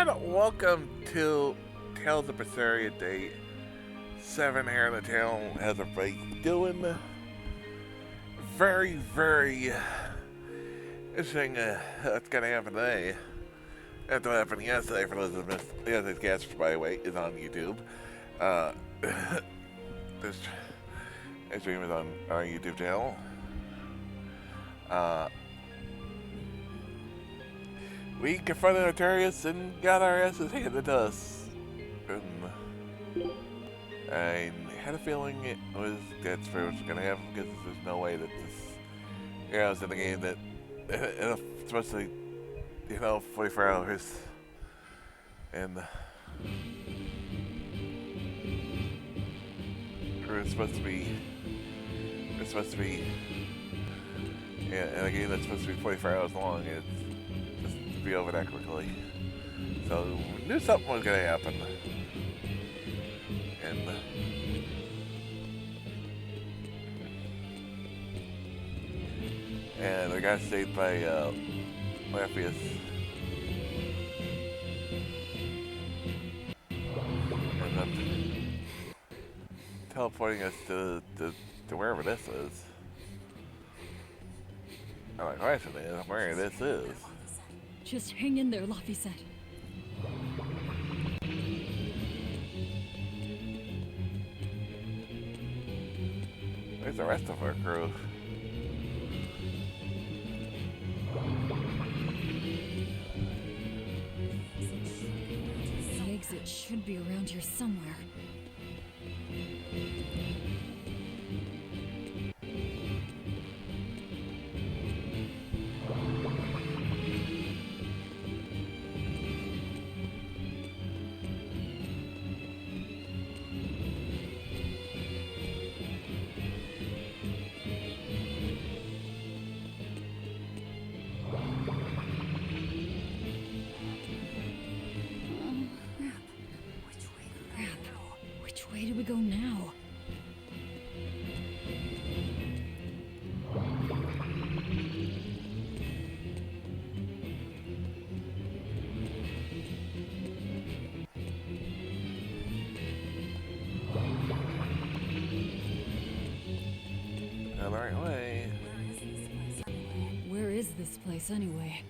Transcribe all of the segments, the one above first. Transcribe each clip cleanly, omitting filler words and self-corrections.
And welcome to Tales of Berseria Day 7 here in the town. How's everybody doing? Very interesting that's gonna happen today. That's what happened yesterday for those of us. Yesterday's cast, by the way, is on YouTube. This stream is on our YouTube channel. We confronted Artorias and got our asses handed to us. And I had a feeling it was that's what was going to happen because there's no way that this. Yeah, I was in the game that it's supposed to, 44 hours. And we're supposed to be. Yeah, in a game that's supposed to be 44 hours long, it's just to be over that quickly. So we knew something was gonna happen. And I got saved by Lappius. And then teleporting us to wherever this is. I'm like, question is where this is. Just hang in there, Laphicet. Where's the rest of our crew? The exit should be around here somewhere. Where do we go now? The right way. Where is this place anyway?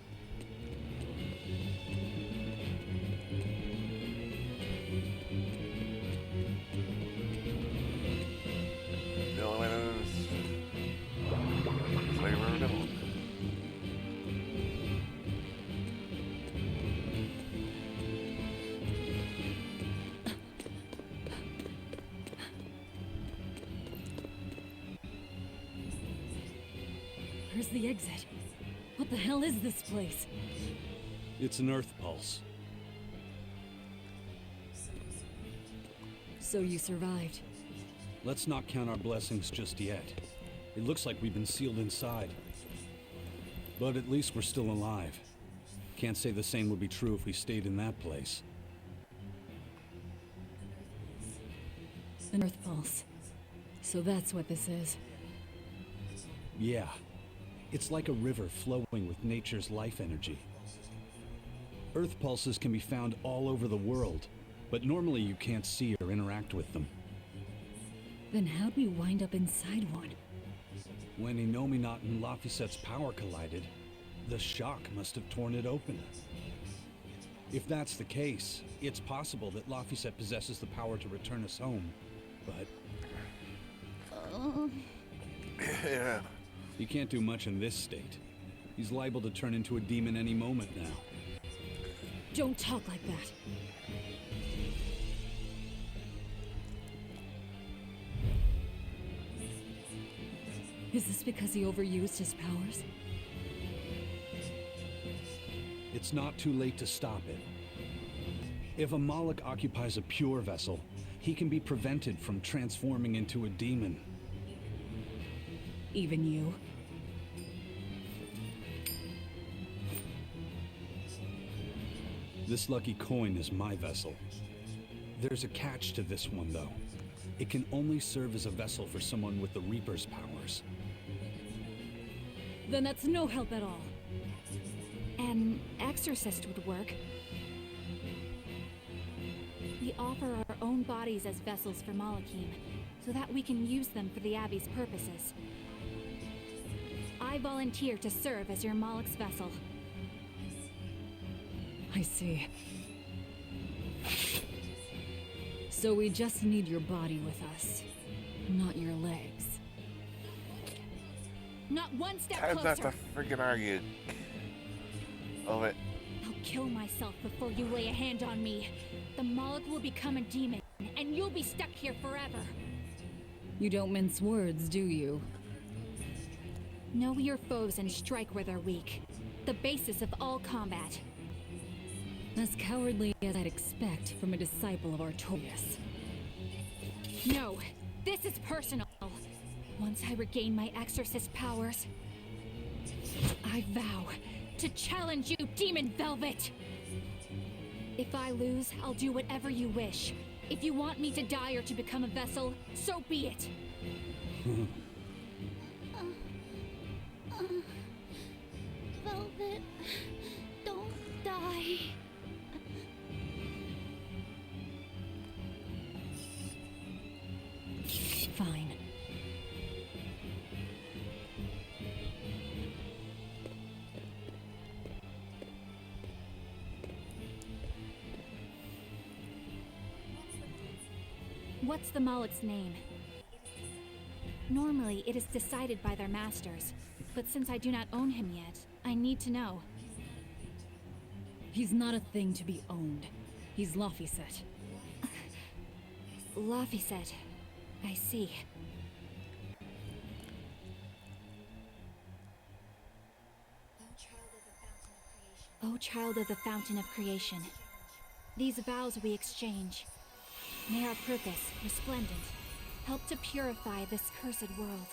Where's the exit? What the hell is this place? It's an earth pulse. So you survived. Let's not count our blessings just yet. It looks like we've been sealed inside. But at least we're still alive. Can't say the same would be true if we stayed in that place. An earth pulse. So that's what this is. Yeah. It's like a river flowing with nature's life energy. Earth pulses can be found all over the world, but normally you can't see or interact with them. Then how'd we wind up inside one? When Innominat and Laphicet's power collided, the shock must have torn it open. If that's the case, it's possible that Laphicet possesses the power to return us home, but... Yeah. He can't do much in this state. He's liable to turn into a demon any moment now. Don't talk like that. Is this because he overused his powers? It's not too late to stop it. If a Moloch occupies a pure vessel, he can be prevented from transforming into a demon. Even you? This lucky coin is my vessel. There's a catch to this one, though. It can only serve as a vessel for someone with the Reaper's powers. Then that's no help at all. An exorcist would work. We offer our own bodies as vessels for Malakim, so that we can use them for the Abbey's purposes. I volunteer to serve as your Malak's vessel. I see. So we just need your body with us, not your legs. Not one step Time's not closer! to freaking argue. Oh, it. I'll kill myself before you lay a hand on me. The Malak will become a demon, and you'll be stuck here forever. You don't mince words, do you? Know your foes and strike where they're weak. The basis of all combat. As cowardly as I'd expect from a disciple of Artorias. No, this is personal. Once I regain my exorcist powers, I vow to challenge you, Demon Velvet! If I lose, I'll do whatever you wish. If you want me to die or to become a vessel, so be it. Velvet, don't die. Fine. What's the Malak's name? Normally, it is decided by their masters, but since I do not own him yet, I need to know. He's not a thing to be owned. He's Laphicet. Laphicet. I see. O child of the Fountain of Creation, these vows we exchange. May our purpose, resplendent, help to purify this cursed world.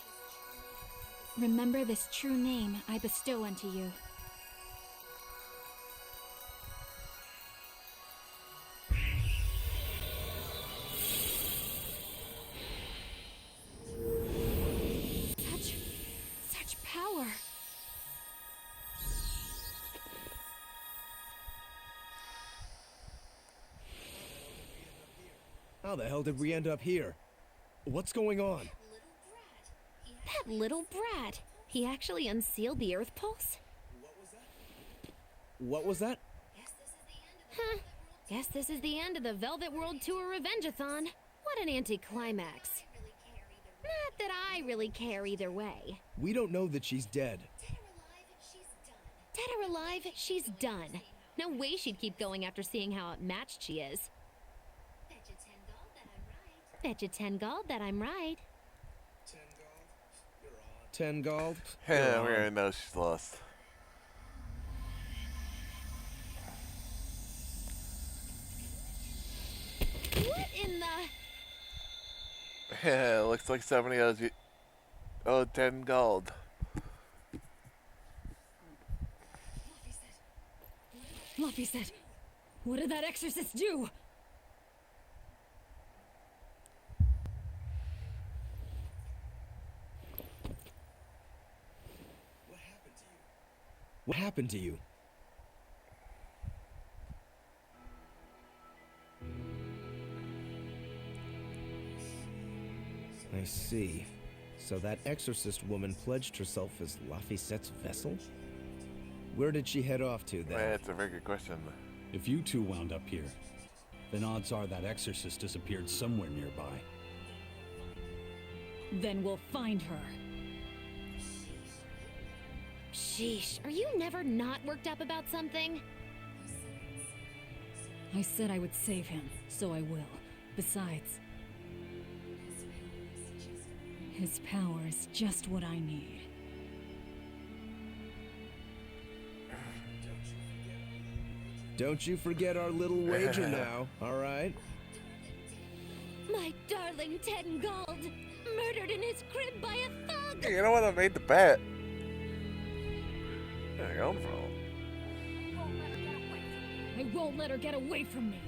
Remember this true name I bestow unto you. Such power! How the hell did we end up here? What's going on? That little brat! He actually unsealed the Earth Pulse? What was that? Huh. Guess this is the end of the Velvet World Tour Revenge-a-thon. What an anticlimax. Not that I really care either way. We don't know that she's dead. Dead or alive, she's done. No way she'd keep going after seeing how outmatched she is. Bet you 10 gold that I'm right. 10 gold? Yeah, we already know she's lost. What in the... Yeah, looks like somebody owes you. Oh, 10 gold. Laphicet! What did that exorcist do? What happened to you? I see. So that exorcist woman pledged herself as Laphicet's vessel? Where did she head off to then? That's a very good question. If you two wound up here, then odds are that exorcist disappeared somewhere nearby. Then we'll find her. Sheesh, are you never not worked up about something? I said I would save him, so I will. Besides, his power is just what I need. Don't you forget our little wager now, alright? My darling 10 gold, murdered in his crib by a thug! Hey, you know what? I made the bet. Where are you going from? I won't let her get away from me.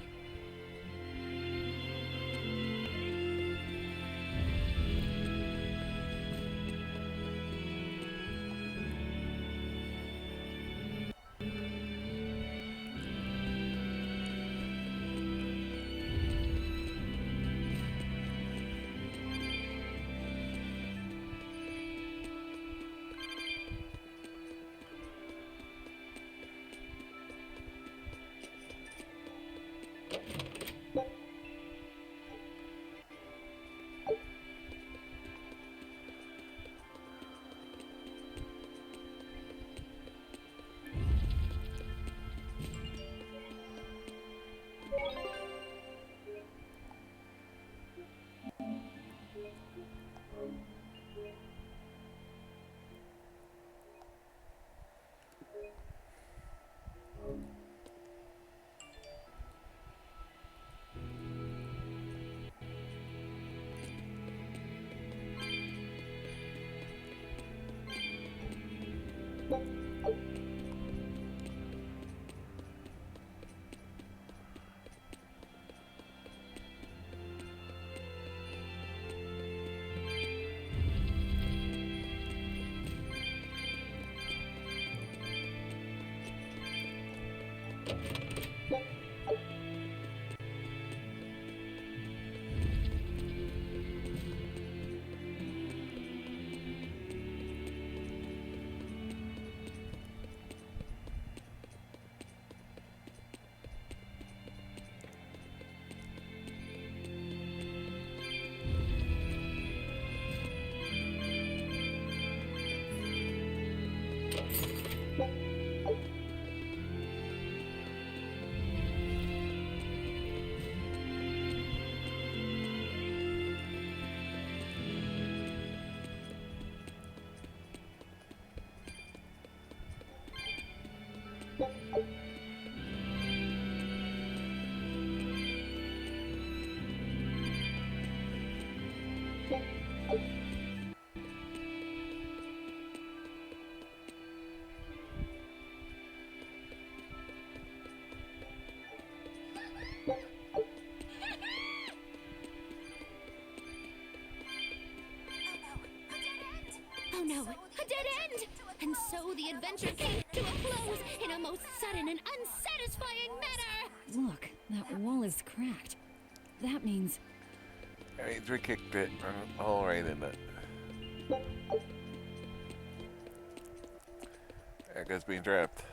Oh no, a dead end! And so the adventure came to a close in a most sudden and unsatisfying manner! Look, that wall is cracked. That means... Alright, we kicked it all right in it. That guy's being trapped.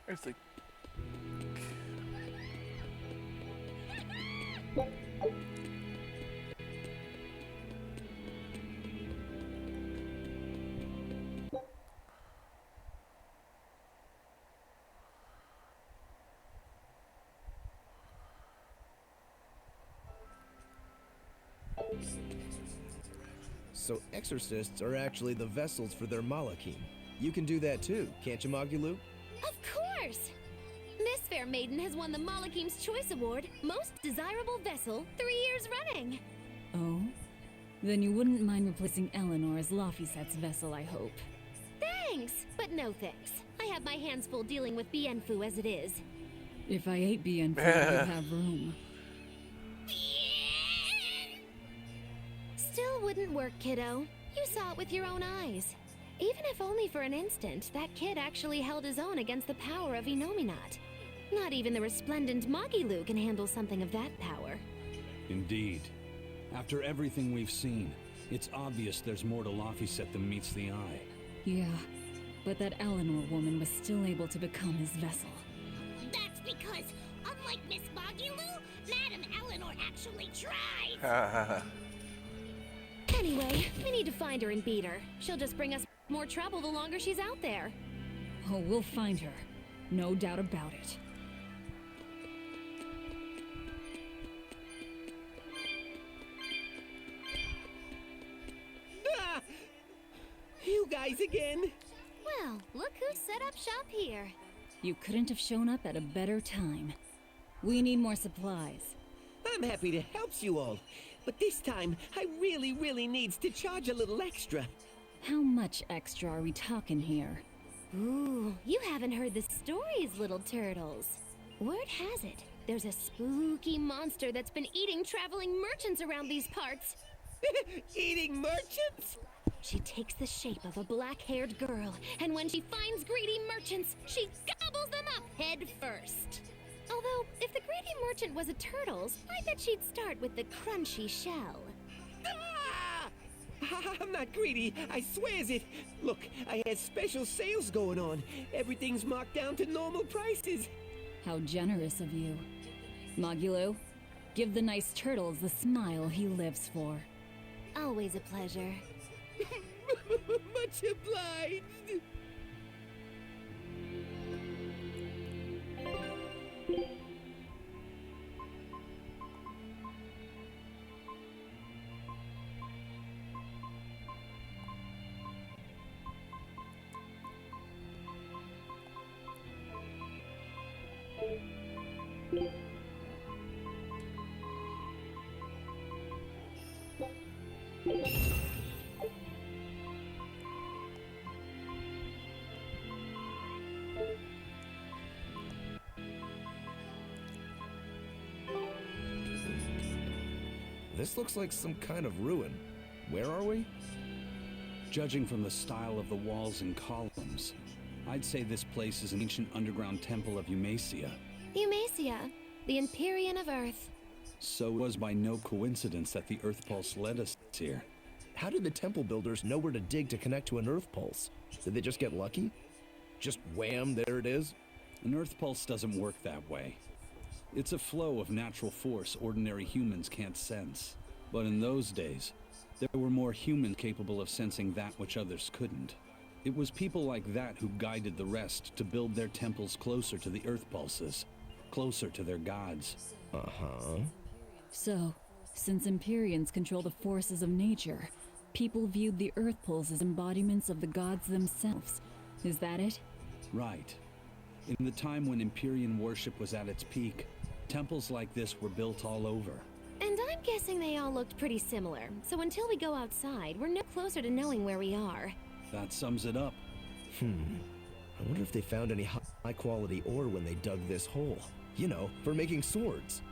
There's the... So exorcists are actually the vessels for their Malachim. You can do that too, can't you, Magulu? Of course! This fair maiden has won the Malachim's Choice Award, Most Desirable Vessel, 3 years running. Oh? Then you wouldn't mind replacing Eleanor as Laphicet's vessel, I hope. Thanks, but no thanks. I have my hands full dealing with Bienfu as it is. If I ate Bienfu, I would have room. Still wouldn't work, kiddo. You saw it with your own eyes. Even if only for an instant, that kid actually held his own against the power of Inominat. Not even the resplendent Magilu can handle something of that power. Indeed. After everything we've seen, it's obvious there's more to Laphicet than meets the eye. Yeah, but that Eleanor woman was still able to become his vessel. That's because, unlike Miss Magilu, Madame Eleanor actually tried. Ha Anyway, we need to find her and beat her. She'll just bring us more trouble the longer she's out there. Oh, we'll find her. No doubt about it. Ah! You guys again? Well, look who set up shop here. You couldn't have shown up at a better time. We need more supplies. I'm happy to help you all, but this time I really needs to charge a little extra. How much extra are we talking here? Ooh, you haven't heard the stories, little turtles. Word has it, there's a spooky monster that's been eating traveling merchants around these parts. Eating merchants? She takes the shape of a black-haired girl, and when she finds greedy merchants, she gobbles them up head first. Although, if the greedy merchant was a turtle's, I bet she'd start with the crunchy shell. Ah! I'm not greedy, I swears it. Look, I had special sales going on. Everything's marked down to normal prices. How generous of you. Magulu, give the nice turtles the smile he lives for. Always a pleasure. Much obliged. This looks like some kind of ruin. Where are we? Judging from the style of the walls and columns, I'd say this place is an ancient underground temple of Eumacia. Eumacia, the Empyrean of Earth. So it was by no coincidence that the Earth Pulse led us here. How did the temple builders know where to dig to connect to an Earth Pulse? Did they just get lucky? Just wham, there it is? An Earth Pulse doesn't work that way. It's a flow of natural force ordinary humans can't sense. But in those days, there were more humans capable of sensing that which others couldn't. It was people like that who guided the rest to build their temples closer to the Earth Pulses, closer to their gods. Uh-huh. So, since Empyreans control the forces of nature, people viewed the Earth Pulse as embodiments of the gods themselves. Is that it? Right. In the time when Empyrean worship was at its peak, temples like this were built all over. And I'm guessing they all looked pretty similar, so until we go outside, we're no closer to knowing where we are. That sums it up. I wonder if they found any high-quality ore when they dug this hole. You know, for making swords.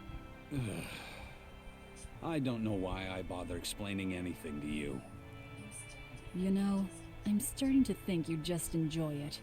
I don't know why I bother explaining anything to you. You know, I'm starting to think you just enjoy it.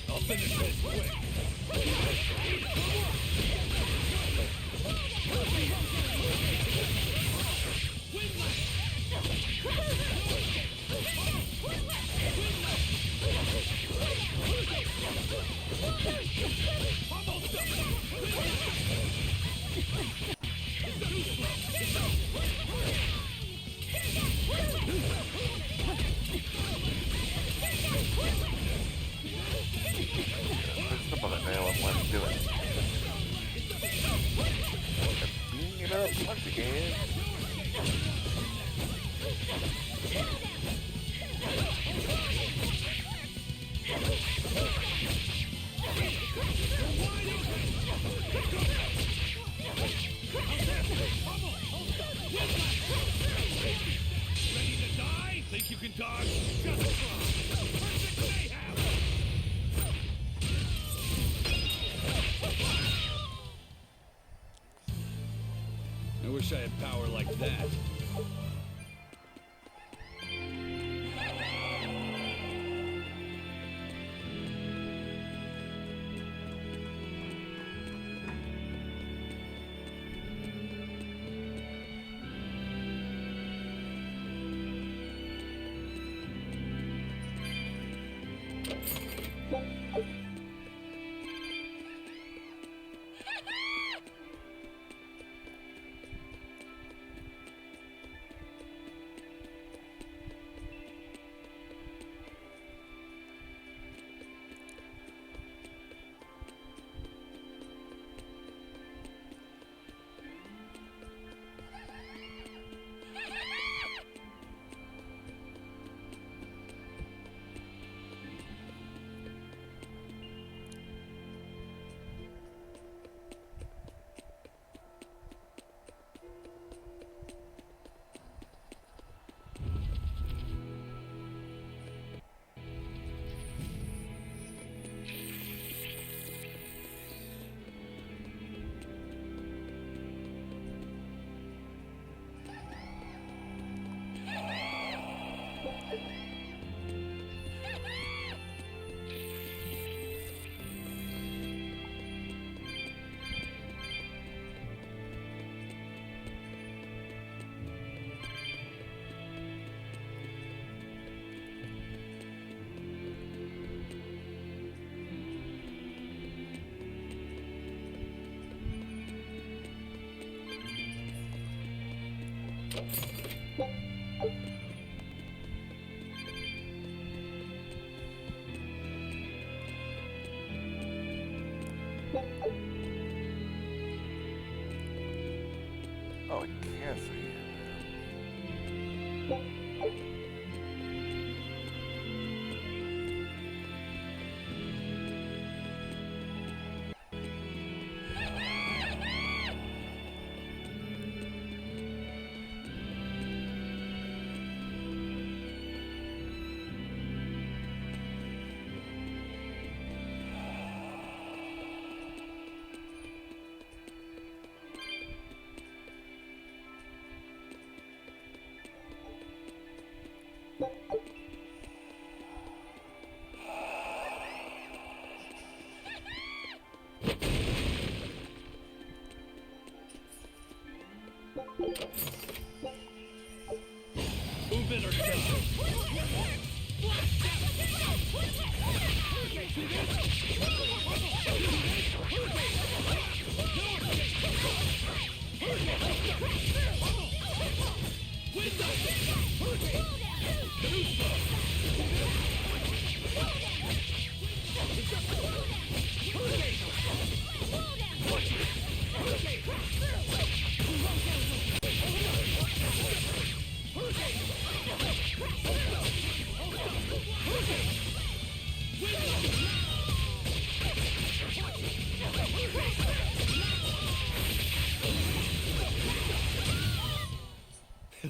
I'll finish this quick. There's the bullet nail of what I'm doing. Being it up once again. Ready to die? Think you can dodge? Just try. Perfect mayhem! I wish I had power like that. Oh, I can't see Move it or die.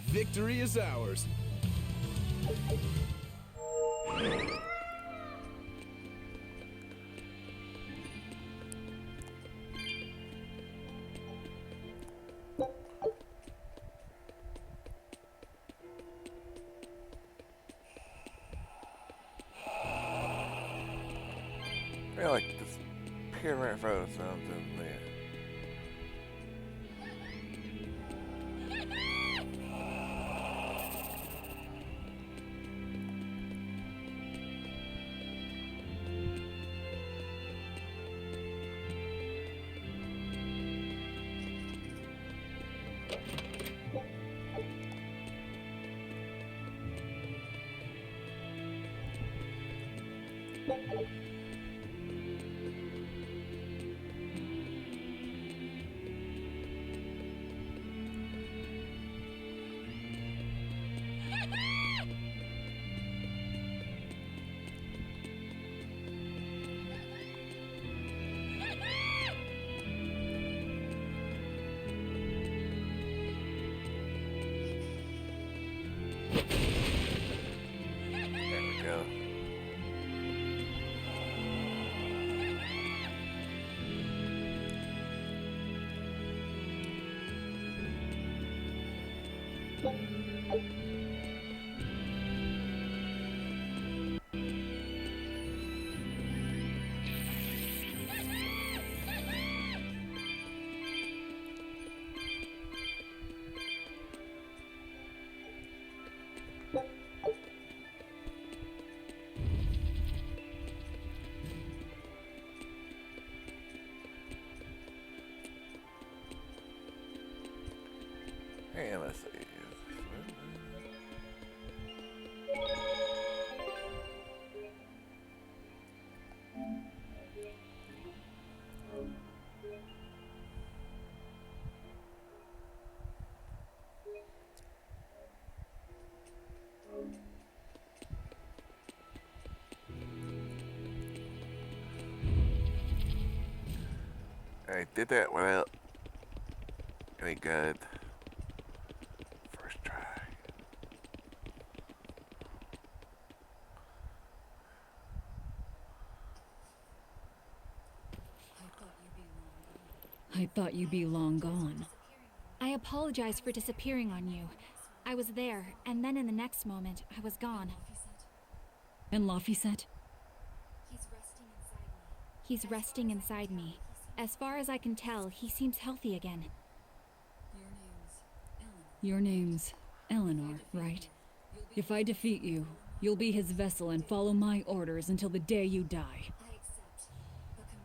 Victory is ours. I feel like this appeared right in front of something there. There we go. And let's see. I did that without any good. First try. I thought you'd be long gone. I apologize for disappearing on you. I was there, and then in the next moment, I was gone. And Laphicet? He's resting inside me. As far as I can tell, he seems healthy again. Your name's Eleanor, right? If I defeat you, you'll be his vessel and follow my orders until the day you die.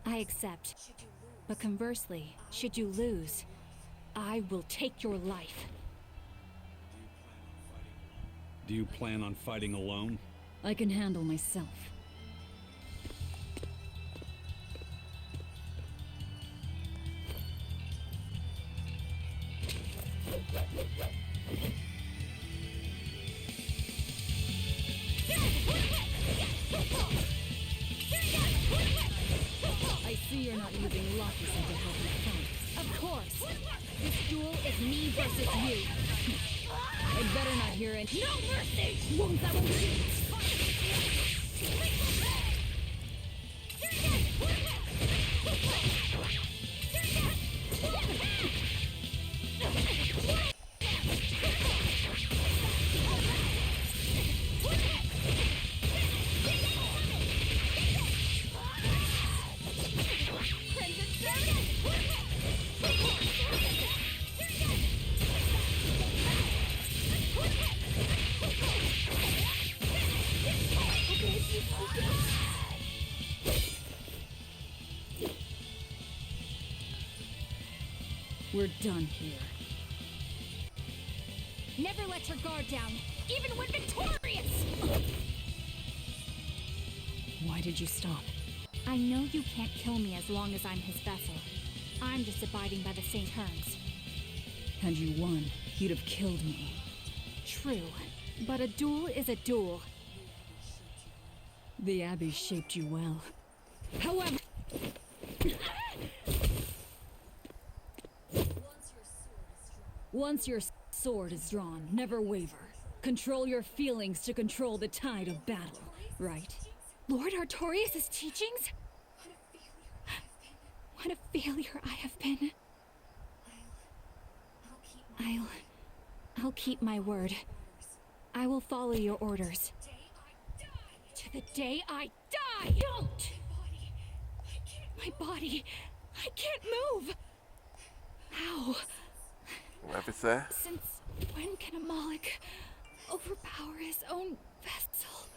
I accept. But conversely, should you lose, I will take your life. Do you plan on fighting alone? I can handle myself. I see you're not using Laphicet to help you fight. Of course! This duel is me versus you. I'd better not hear it. No mercy! Won't that will We're done here. Never let your guard down, even when victorious! Why did you stop? I know you can't kill me as long as I'm his vessel. I'm just abiding by the same terms. Had you won, you'd have killed me. True, but a duel is a duel. The Abbey shaped you well. However... Once your sword is drawn, never waver. Control your feelings to control the tide of battle, right? Lord Artorias' teachings? What a failure I have been. I'll keep my word. I will follow your orders. To the day I die! Don't! My body, I can't move! How? Laphicet? Since when can a Moloch overpower his own vessel?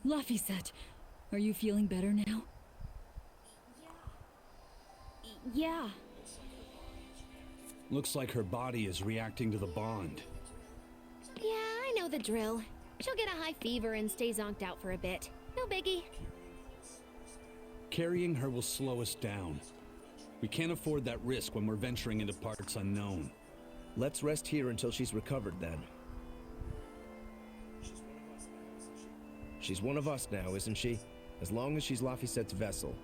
Laphicet, are you feeling better now? Yeah. Looks like her body is reacting to the bond. Yeah, I know the drill. She'll get a high fever and stay zonked out for a bit. No biggie. Carrying her will slow us down. We can't afford that risk when we're venturing into parts unknown. Let's rest here until she's recovered then. She's one of us now, isn't she? As long as she's Laphicet's vessel.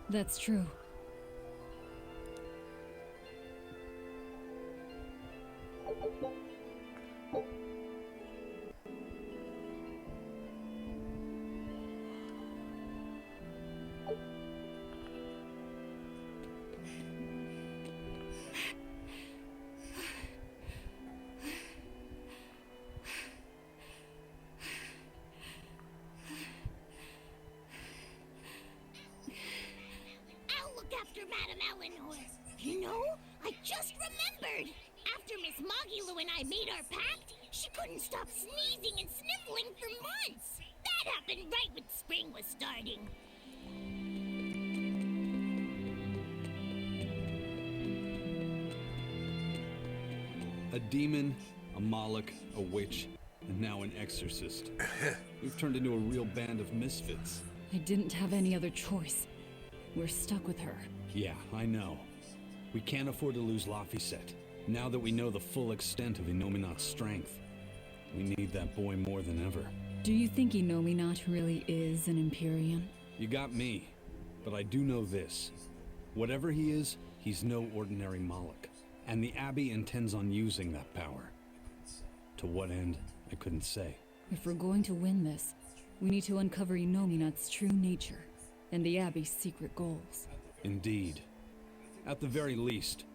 That's true. I'll look after Madame Eleanor. You know, I just remembered. After Miss Magilu and I made our pact, she couldn't stop sneezing and sniffling for months. That happened right when spring was starting. A demon, a Moloch, a witch, and now an exorcist. We've turned into a real band of misfits. I didn't have any other choice. We're stuck with her. Yeah, I know. We can't afford to lose Laphicet. Now that we know the full extent of Inominat's strength, we need that boy more than ever. Do you think Inominat really is an Empyrean? You got me, but I do know this. Whatever he is, he's no ordinary Moloch. And the Abbey intends on using that power. To what end, I couldn't say. If we're going to win this, we need to uncover Inominat's true nature and the Abbey's secret goals. Indeed. At the very least,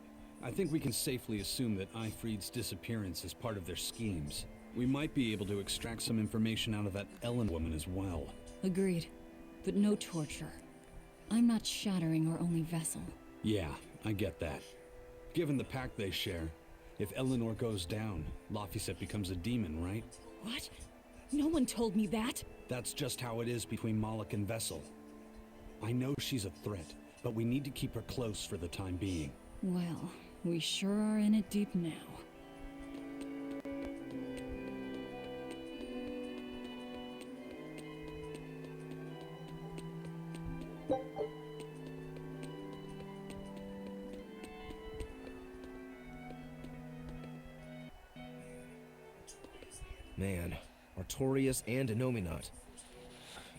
I think we can safely assume that Ifrid's disappearance is part of their schemes. We might be able to extract some information out of that Ellen woman as well. Agreed, but no torture. I'm not shattering our only vessel. Yeah, I get that. Given the pact they share, if Eleanor goes down, Laphicet becomes a demon, right? What? No one told me that! That's just how it is between Moloch and Vessel. I know she's a threat, but we need to keep her close for the time being. Well, we sure are in it deep now. Man, Artorias and Inominat.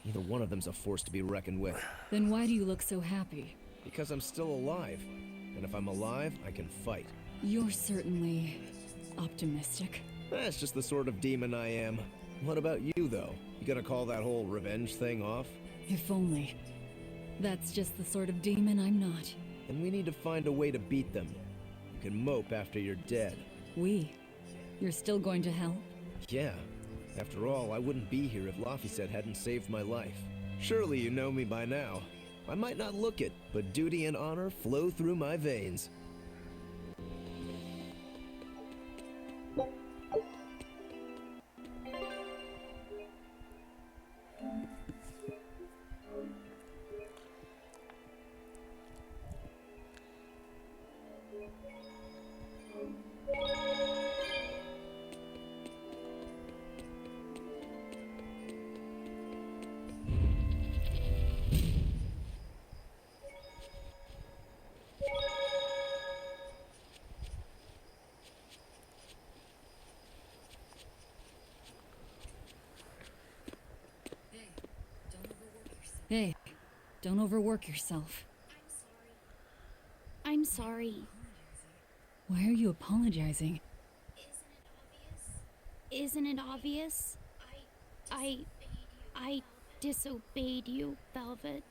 Either one of them's a force to be reckoned with. Then why do you look so happy? Because I'm still alive. And if I'm alive, I can fight. You're certainly optimistic. That's just the sort of demon I am. What about you, though? You gonna call that whole revenge thing off? If only. That's just the sort of demon I'm not. And we need to find a way to beat them. You can mope after you're dead. We? You're still going to help? Yeah. After all, I wouldn't be here if Laphicet hadn't saved my life. Surely you know me by now. I might not look it, but duty and honor flow through my veins. Hey, don't overwork yourself. I'm sorry. Why are you apologizing? Isn't it obvious? I disobeyed you, Velvet.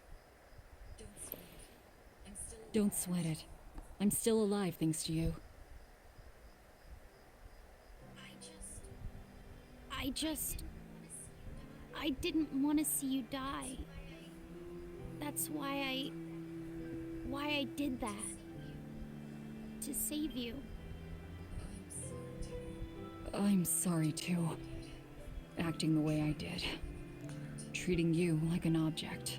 Don't sweat it. I'm still alive thanks to you. I didn't want to see you die. That's why I did that. To save you. I'm sorry too. Acting the way I did. Treating you like an object.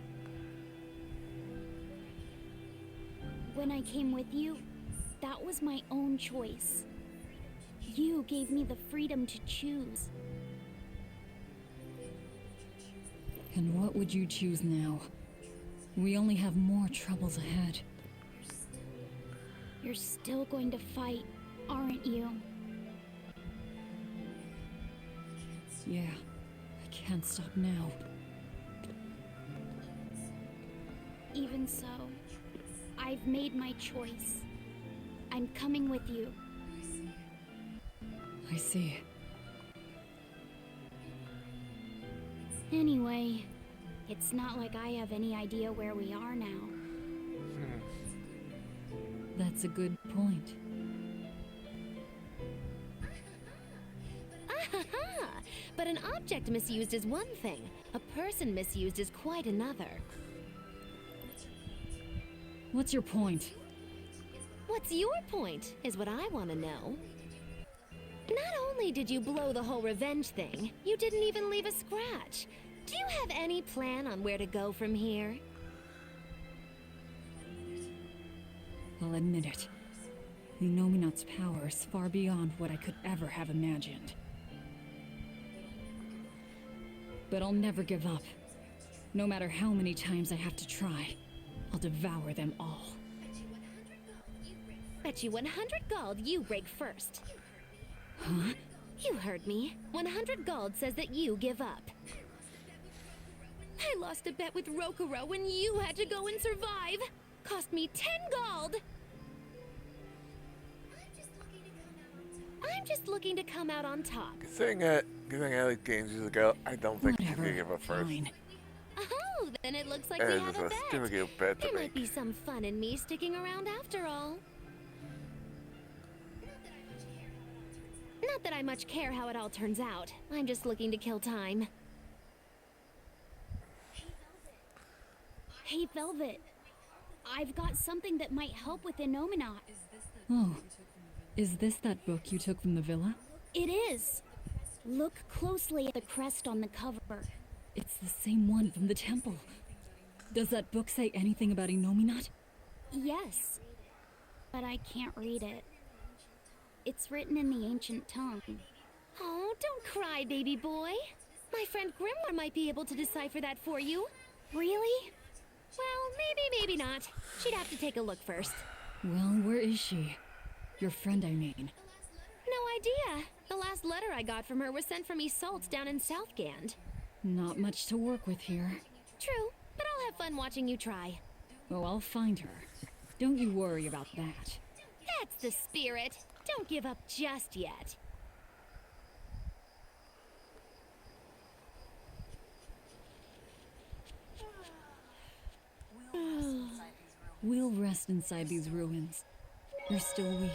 When I came with you, that was my own choice. You gave me the freedom to choose. And what would you choose now? We only have more troubles ahead. You're still going to fight, aren't you? Yeah, I can't stop now. Even so, I've made my choice. I'm coming with you. I see. Anyway, it's not like I have any idea where we are now. That's a good point. Ahaha! But an object misused is one thing. A person misused is quite another. What's your point? What's your point, is what I want to know. Not only did you blow the whole revenge thing, you didn't even leave a scratch. Do you have any plan on where to go from here? I'll admit it. The Nominat's power is far beyond what I could ever have imagined. But I'll never give up. No matter how many times I have to try, I'll devour them all. Bet you 100 gold you break first. Huh? You heard me. 100 gold says that you give up. I lost a bet with Rokuro when you had to go and survive. Cost me 10 gold. I'm just looking to come out on top. Considering I like games years ago, I don't think she's Whatever. gonna give up first. Fine. Oh, then it looks like And we it's have a a bet. stupid bet to There might make. be some fun in me sticking around after all. Not that I much care how it all turns out. I'm just looking to kill time. Hey, Velvet. I've got something that might help with the Nominat. Oh, is this that book you took from the villa? It is. Look closely at the crest on the cover. It's the same one from the temple. Does that book say anything about a Nominat? Yes, but I can't read it. It's written in the ancient tongue. Oh, don't cry, baby boy. My friend Grimoire might be able to decipher that for you. Really? Well, maybe not. She'd have to take a look first. Well, where is she? Your friend, I mean. No idea. The last letter I got from her was sent from Isolde down in Southgand. Not much to work with here. True, but I'll have fun watching you try. Oh, I'll find her. Don't you worry about that. That's the spirit. Don't give up just yet. We'll rest inside these ruins. You're still weak.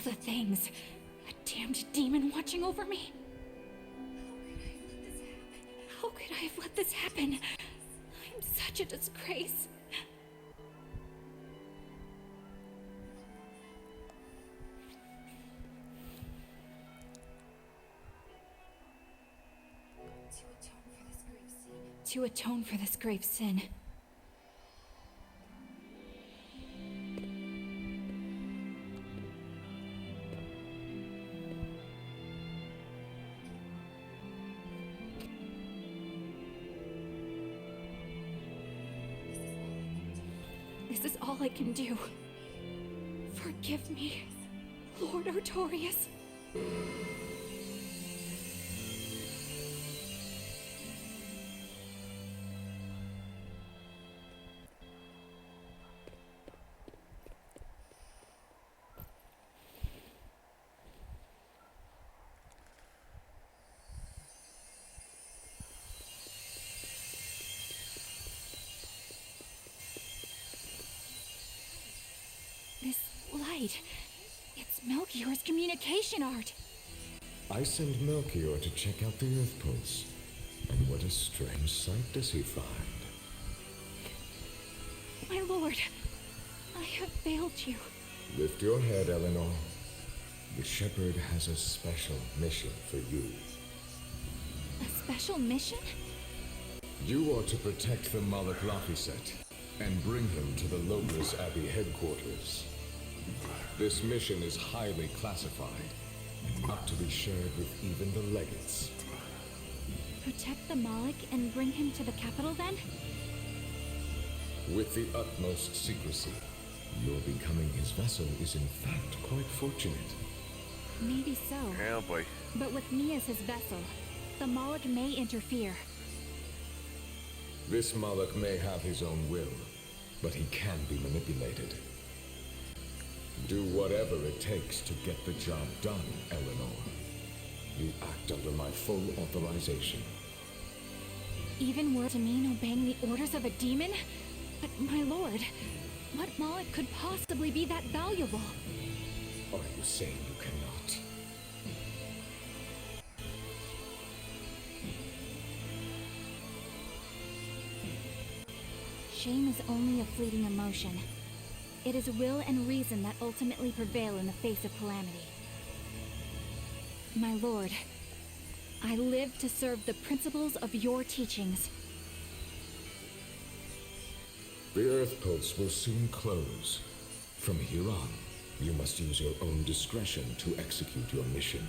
the things. A damned demon watching over me. How could I have let this happen? I'm such a disgrace. To atone for this grave sin. This is all I can do. Forgive me, Lord Artorias. This light, it's Melchior's communication art. I send Melchior to check out the Earth Pulse. And what a strange sight does he find? My lord, I have failed you. Lift your head, Eleanor. The Shepherd has a special mission for you. A special mission? You are to protect the Malak Laphicet and bring him to the Logos Abbey headquarters. This mission is highly classified, not to be shared with even the legates. Protect the Malik and bring him to the capital then? With the utmost secrecy. Your becoming his vessel is in fact quite fortunate. Maybe so. Oh boy. But with me as his vessel, the Malik may interfere. This Malak may have his own will, but he can be manipulated. Do whatever it takes to get the job done, Eleanor. You act under my full authorization. Even were to mean obeying the orders of a demon? But my lord, what Malik could possibly be that valuable? Are you saying you cannot? Shame is only a fleeting emotion. It is will and reason that ultimately prevail in the face of calamity. My lord, I live to serve the principles of your teachings. The Earth Pulse will soon close. From here on, you must use your own discretion to execute your mission.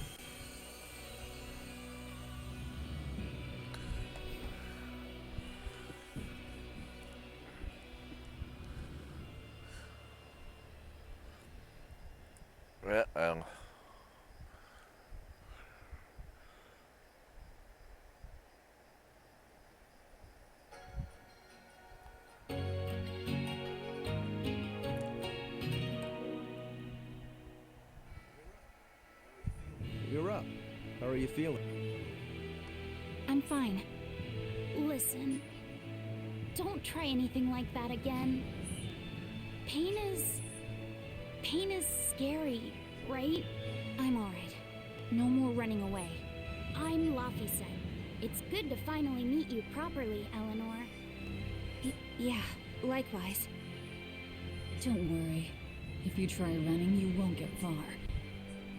Well, You're up. How are you feeling? I'm fine. Listen, don't try anything like that again. Pain is scary, right? I'm alright. No more running away. I'm Laphicet. It's good to finally meet you properly, Eleanor. Yeah, likewise. Don't worry. If you try running, you won't get far.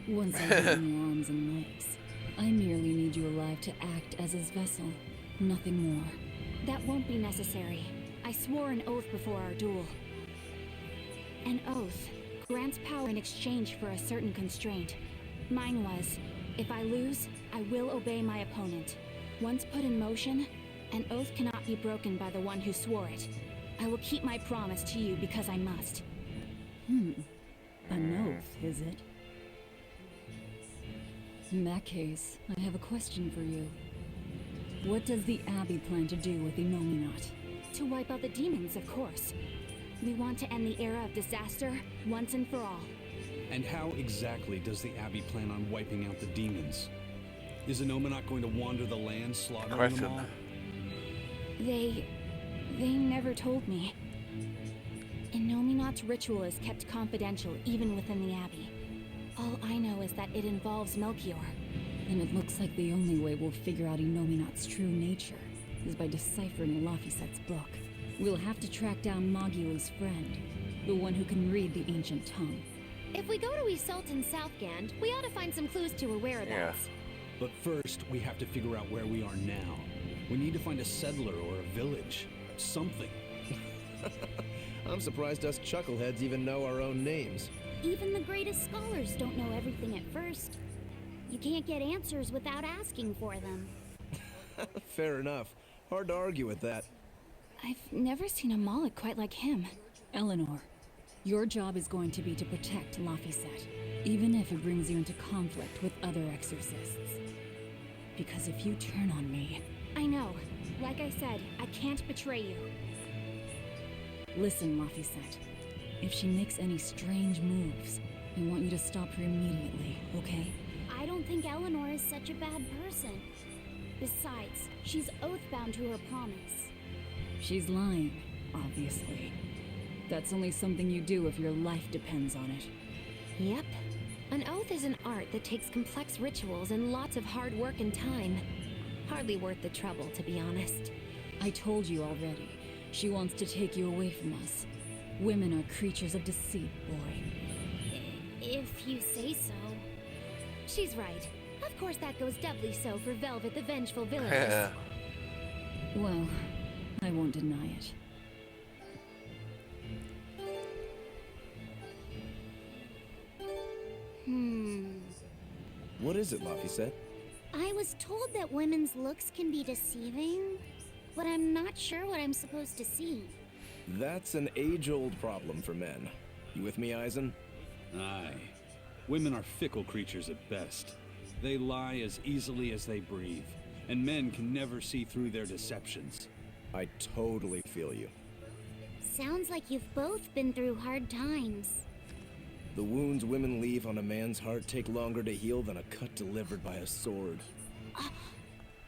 Once I get in your arms and legs, I merely need you alive to act as his vessel. Nothing more. That won't be necessary. I swore an oath before our duel. An oath grants power in exchange for a certain constraint. Mine was, if I lose, I will obey my opponent. Once put in motion, an oath cannot be broken by the one who swore it. I will keep my promise to you because I must. An oath, is it? In that case, I have a question for you. What does the Abbey plan to do with the Nominat? To wipe out the demons, of course. We want to end the era of disaster once and for all. And how exactly does the Abbey plan on wiping out the demons? Is Anomanot going to wander the land, slaughtering them all? They never told me. Innominat's ritual is kept confidential even within the Abbey. All I know is that it involves Melchior. And it looks like the only way we'll figure out Inominat's true nature is by deciphering Laphicet's book. We'll have to track down Magulu's friend, the one who can read the ancient tongue. If we go to Isolt and Southgand, we ought to find some clues to her whereabouts. But first, we have to figure out where we are now. We need to find a settler or a village. Something. I'm surprised us chuckleheads even know our own names. Even the greatest scholars don't know everything at first. You can't get answers without asking for them. Fair enough. Hard to argue with that. I've never seen a Moloch quite like him. Eleanor, your job is going to be to protect Laphicet, even if it brings you into conflict with other exorcists. Because if you turn on me... I know. Like I said, I can't betray you. Listen, Laphicet. If she makes any strange moves, I want you to stop her immediately, okay? I don't think Eleanor is such a bad person. Besides, she's oath-bound to her promise. She's lying, obviously. That's only something you do if your life depends on it. Yep. An oath is an art that takes complex rituals and lots of hard work and time. Hardly worth the trouble, to be honest. I told you already. She wants to take you away from us. Women are creatures of deceit, boy. If you say so. She's right. Of course that goes doubly so for Velvet the Vengeful Villainess. Well, I won't deny it. What is it, Laphicet? I was told that women's looks can be deceiving, but I'm not sure what I'm supposed to see. That's an age-old problem for men. You with me, Eisen? Aye. Women are fickle creatures at best. They lie as easily as they breathe, and men can never see through their deceptions. I totally feel you. Sounds like you've both been through hard times. The wounds women leave on a man's heart take longer to heal than a cut delivered by a sword.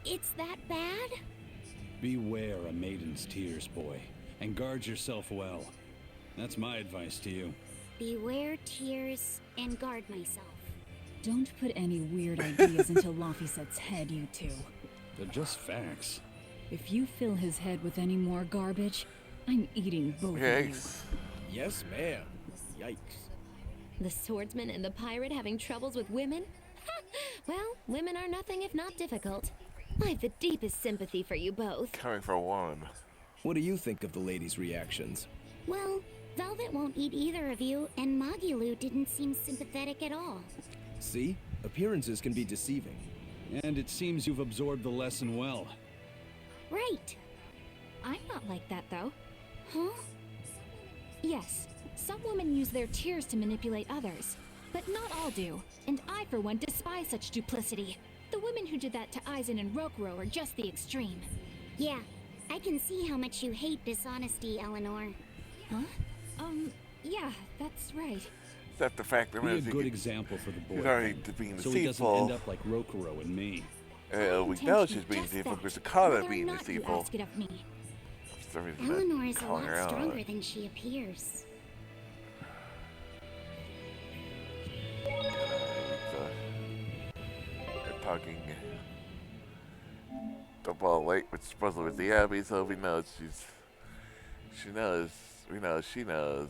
It's that bad? Beware a maiden's tears, boy, and guard yourself well. That's my advice to you. Beware tears and guard myself. Don't put any weird ideas into Laphicet's head, you two. They're just facts. If you fill his head with any more garbage, I'm eating both of you. Yikes. Yes, ma'am. Yikes. The swordsman and the pirate having troubles with women? Well, women are nothing if not difficult. I've the deepest sympathy for you both. Coming for one. What do you think of the ladies' reactions? Well, Velvet won't eat either of you, and Magilu didn't seem sympathetic at all. See? Appearances can be deceiving. And it seems you've absorbed the lesson well. Right. I'm not like that, though. Huh? Yes, some women use their tears to manipulate others, but not all do, and I, for one, despise such duplicity. The women who did that to Eisen and Rokuro are just the extreme. Yeah, I can see how much you hate dishonesty, Eleanor. Huh? Yeah, that's right. Except the fact that Be a good example for the he's boy, already being so he doesn't deceitful. end up like Rokuro and me. We know she's being deceitful because the color being You deceitful. ask it of me. For some reason, Eleanor is a calling lot her out. stronger than she appears. They're talking about late, which supposedly was the Abbey, so we know she knows. We know she knows.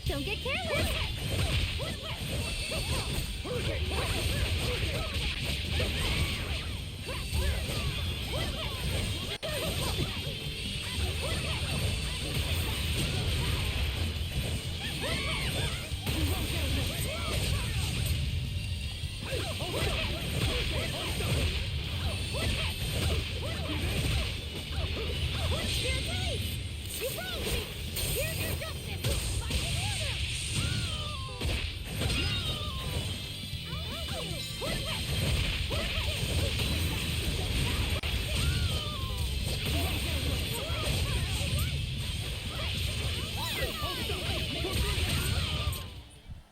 Don't get careless!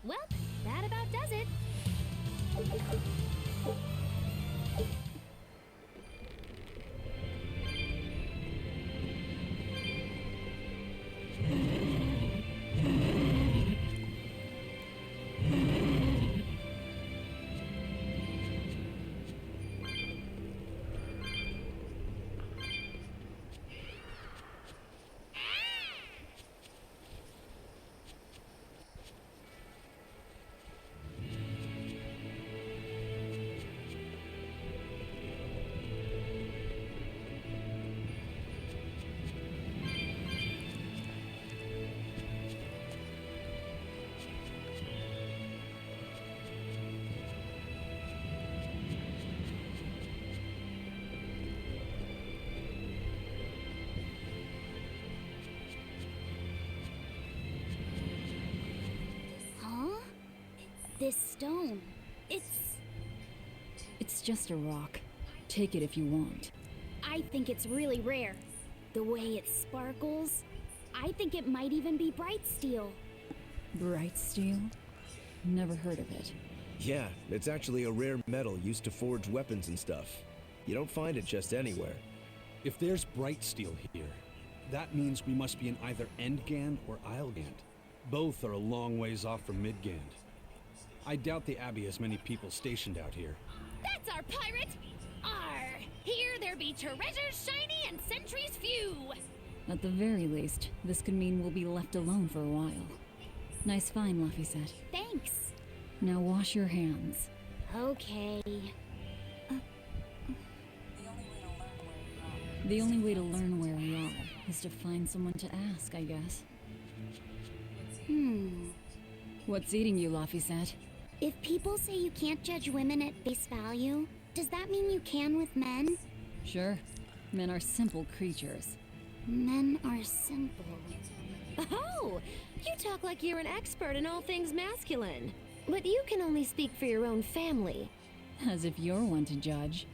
Well, that about does it. Huh? This stone. It's just a rock. Take it if you want. I think it's really rare. The way it sparkles. I think it might even be bright steel. Bright steel? Never heard of it. Yeah, it's actually a rare metal used to forge weapons and stuff. You don't find it just anywhere. If there's bright steel here, that means we must be in either Endgand or Islegand. Both are a long ways off from Midgand. I doubt the Abbey has many people stationed out here. That's our pirate! Arr! Here there be treasures shiny and sentries few! At the very least, this could mean we'll be left alone for a while. Nice find, Laphicet. Thanks. Now wash your hands. Okay. The only way to learn where we are is to find someone to ask, I guess. What's eating you, Laphicet? If people say you can't judge women at face value, does that mean you can with men? Sure. Men are simple creatures. Men are simple. Oh! You talk like you're an expert in all things masculine. But you can only speak for your own family. As if you're one to judge.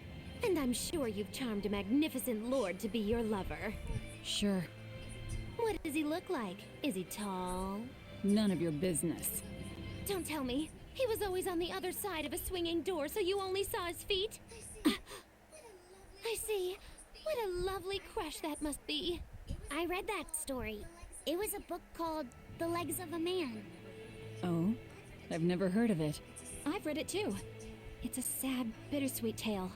And I'm sure you've charmed a magnificent lord to be your lover. Sure. What does he look like? Is he tall? None of your business. Don't tell me. He was always on the other side of a swinging door, so you only saw his feet? I see. What a lovely crush that must be. I read that story. It was a book called The Legs of a Man. Oh? I've never heard of it. I've read it too. It's a sad, bittersweet tale,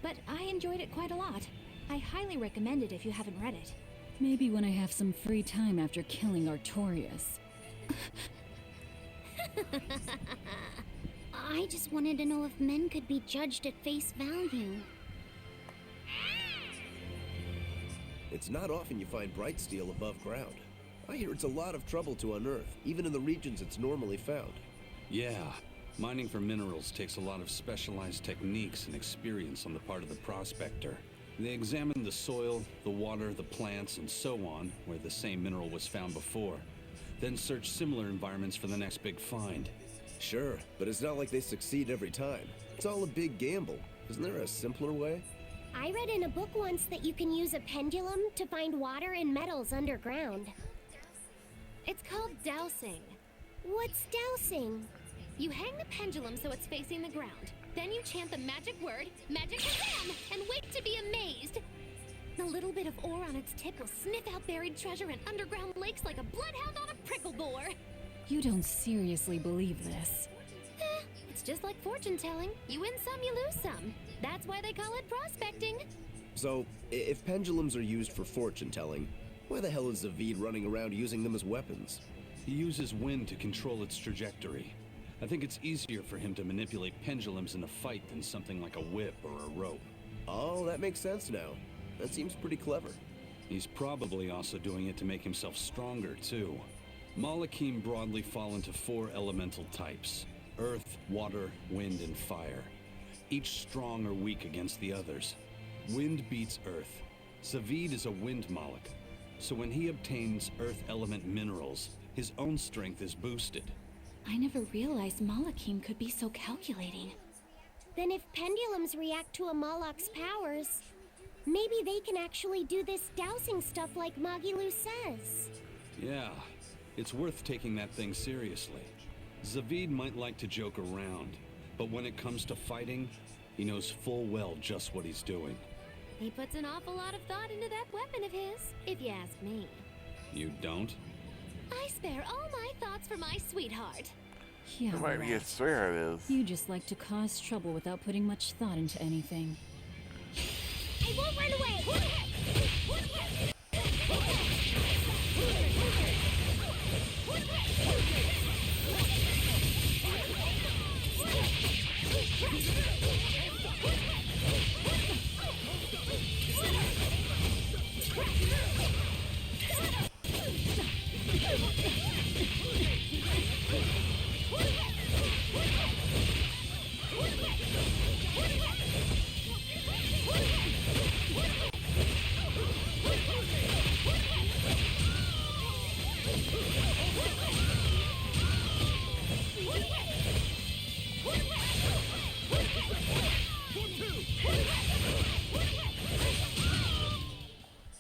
but I enjoyed it quite a lot. I highly recommend it if you haven't read it. Maybe when I have some free time after killing Artorias. I just wanted to know if men could be judged at face value. It's not often you find bright steel above ground. I hear it's a lot of trouble to unearth, even in the regions it's normally found. Yeah, mining for minerals takes a lot of specialized techniques and experience on the part of the prospector. They examine the soil, the water, the plants, and so on, where the same mineral was found before. Then search similar environments for the next big find. Sure, but it's not like they succeed every time. It's all a big gamble. Isn't there a simpler way? I read in a book once that you can use a pendulum to find water and metals underground. It's called dowsing. What's dowsing? You hang the pendulum so it's facing the ground. Then you chant the magic word, magic Shazam, and wait to be amazed. A little bit of ore on its tip will sniff out buried treasure in underground lakes like a bloodhound on a prickle bore. You don't seriously believe this. It's just like fortune telling. You win some, you lose some. That's why they call it prospecting. So, if pendulums are used for fortune telling, why the hell is Zavid running around using them as weapons? He uses wind to control its trajectory. I think it's easier for him to manipulate pendulums in a fight than something like a whip or a rope. Oh, that makes sense now. That seems pretty clever. He's probably also doing it to make himself stronger, too. Malakim broadly fall into 4 elemental types: earth, water, wind, and fire. Each strong or weak against the others. Wind beats earth. Zavid is a wind Malak, so when he obtains earth element minerals, his own strength is boosted. I never realized Malakim could be so calculating. Then if pendulums react to a Moloch's powers, maybe they can actually do this dowsing stuff like Magilu says. Yeah, it's worth taking that thing seriously. Zavid might like to joke around, but when it comes to fighting, he knows full well just what he's doing. He puts an awful lot of thought into that weapon of his, if you ask me. You don't? I spare all my thoughts for my sweetheart. Yeah, It might be a right. swear it is. You just like to cause trouble without putting much thought into anything. I won't run away!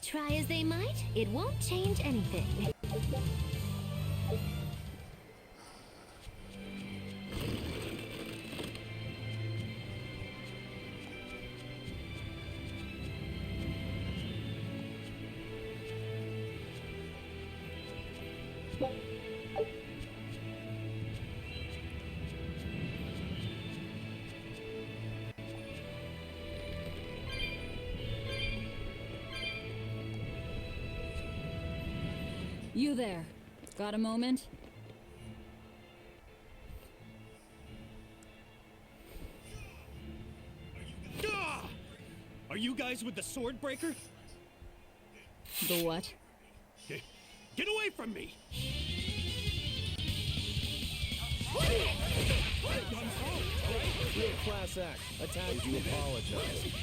Try as they might, it won't change anything. You there. Got a moment? Gah! Are you guys with the sword breaker? The what? Get away from me! Real class act. Attack you apologize.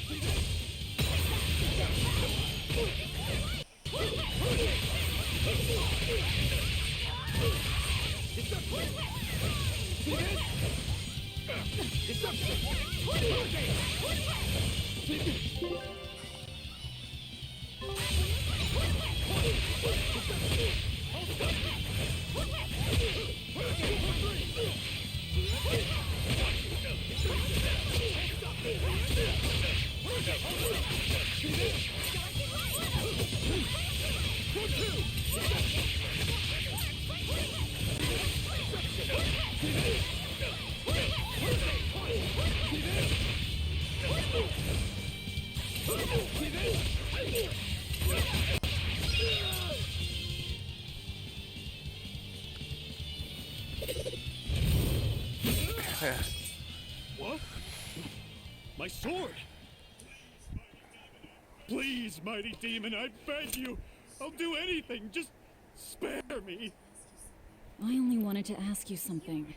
What? My sword! Please, mighty demon, I beg you! I'll do anything, just spare me! I only wanted to ask you something.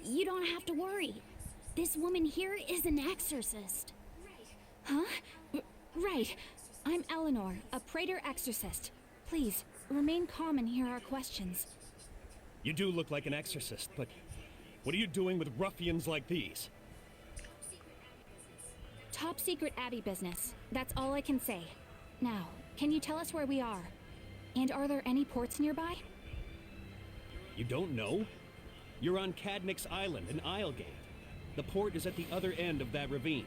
You don't have to worry. This woman here is an exorcist. Huh? Right. I'm Eleanor, a Praetor exorcist. Please, remain calm and hear our questions. You do look like an exorcist, but what are you doing with ruffians like these? Top secret Abbey business. That's all I can say. Now, can you tell us where we are? And are there any ports nearby? You don't know? You're on Cadnick's Island in Islegate. The port is at the other end of that ravine.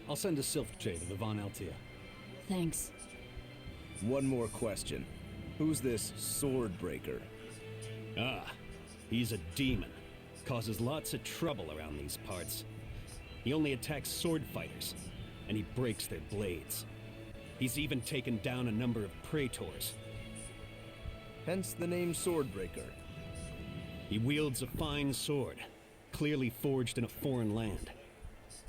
I'll send a Sylph Jade to the Von Altia. Thanks. One more question. Who's this sword breaker? Ah, he's a demon. Causes lots of trouble around these parts. He only attacks sword fighters, and he breaks their blades. He's even taken down a number of praetors. Hence the name Swordbreaker. He wields a fine sword, clearly forged in a foreign land.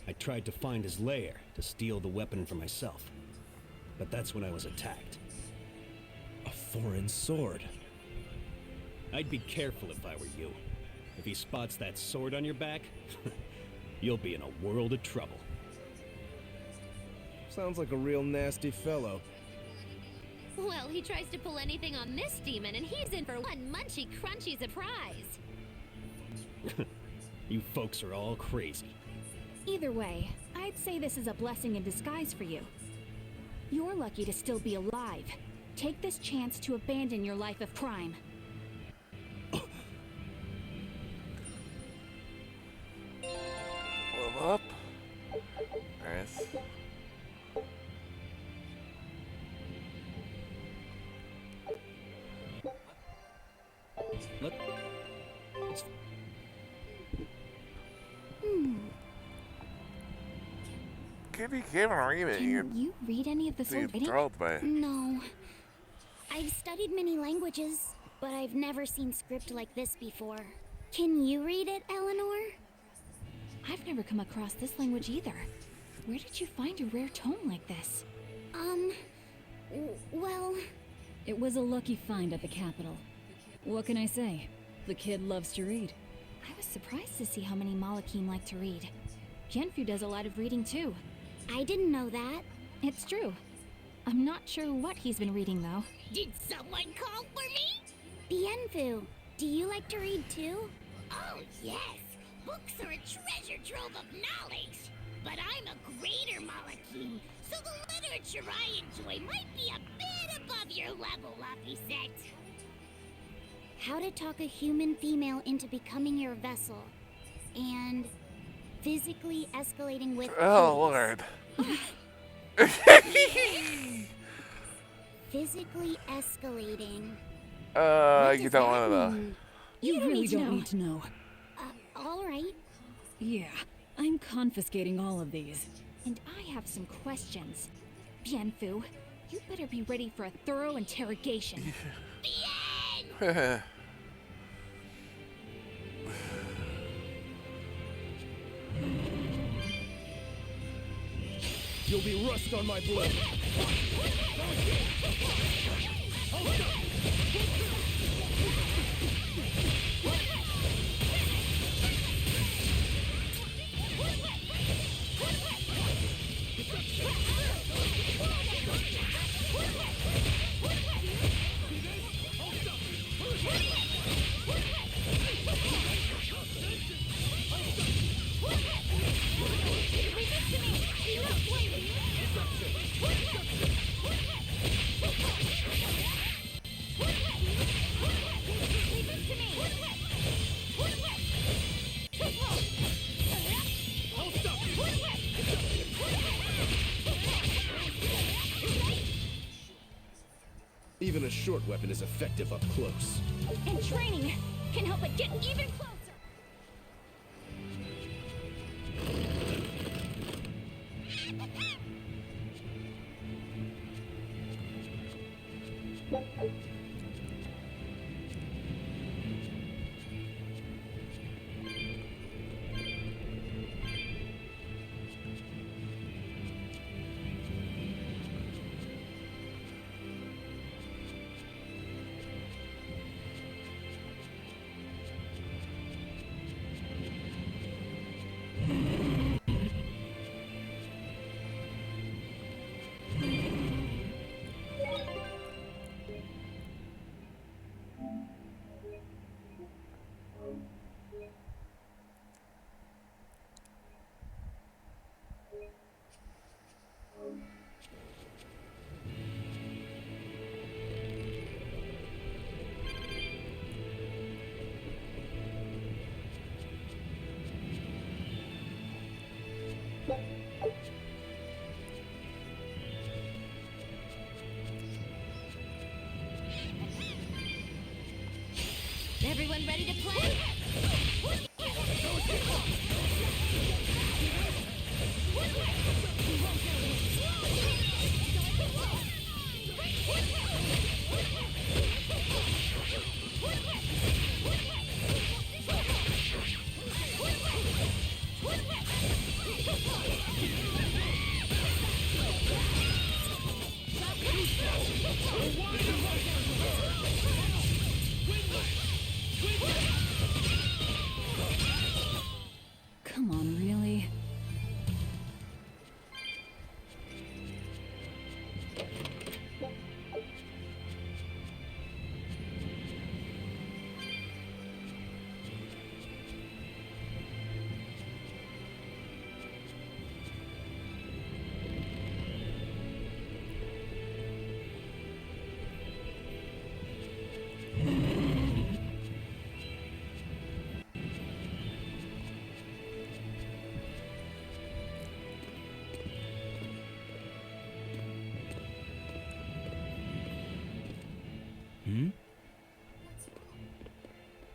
I tried to find his lair to steal the weapon for myself, but that's when I was attacked. A foreign sword. I'd be careful if I were you. If he spots that sword on your back, you'll be in a world of trouble. Sounds like a real nasty fellow. Well, he tries to pull anything on this demon, and he's in for one munchy crunchy surprise. You folks are all crazy. Either way, I'd say this is a blessing in disguise for you. You're lucky to still be alive. Take this chance to abandon your life of crime. Well up. Nice. Let's Can't be given a remake. Can you read any of the sword writing? Enthralled by it. No. I've studied many languages, but I've never seen script like this before. Can you read it, Eleanor? I've never come across this language either. Where did you find a rare tome like this? Well... It was a lucky find at the Capitol. What can I say? The kid loves to read. I was surprised to see how many Malakim like to read. Genfu does a lot of reading too. I didn't know that. It's true. I'm not sure what he's been reading though. Did someone call for me? Bienfu, do you like to read too? Oh, yes. Books are a treasure trove of knowledge. But I'm a greater Malakim, so the literature I enjoy might be a bit above your level, Laphicet. How to talk a human female into becoming your vessel. And physically escalating with Oh, kids. Lord. Physically escalating. You don't want to know. You really don't need to know. All right. Yeah, I'm confiscating all of these. And I have some questions. Bienfu, you better be ready for a thorough interrogation. You'll be rust on my blade. Even a short weapon is effective up close. And training can help it get even closer. Everyone ready to play? Come on, really?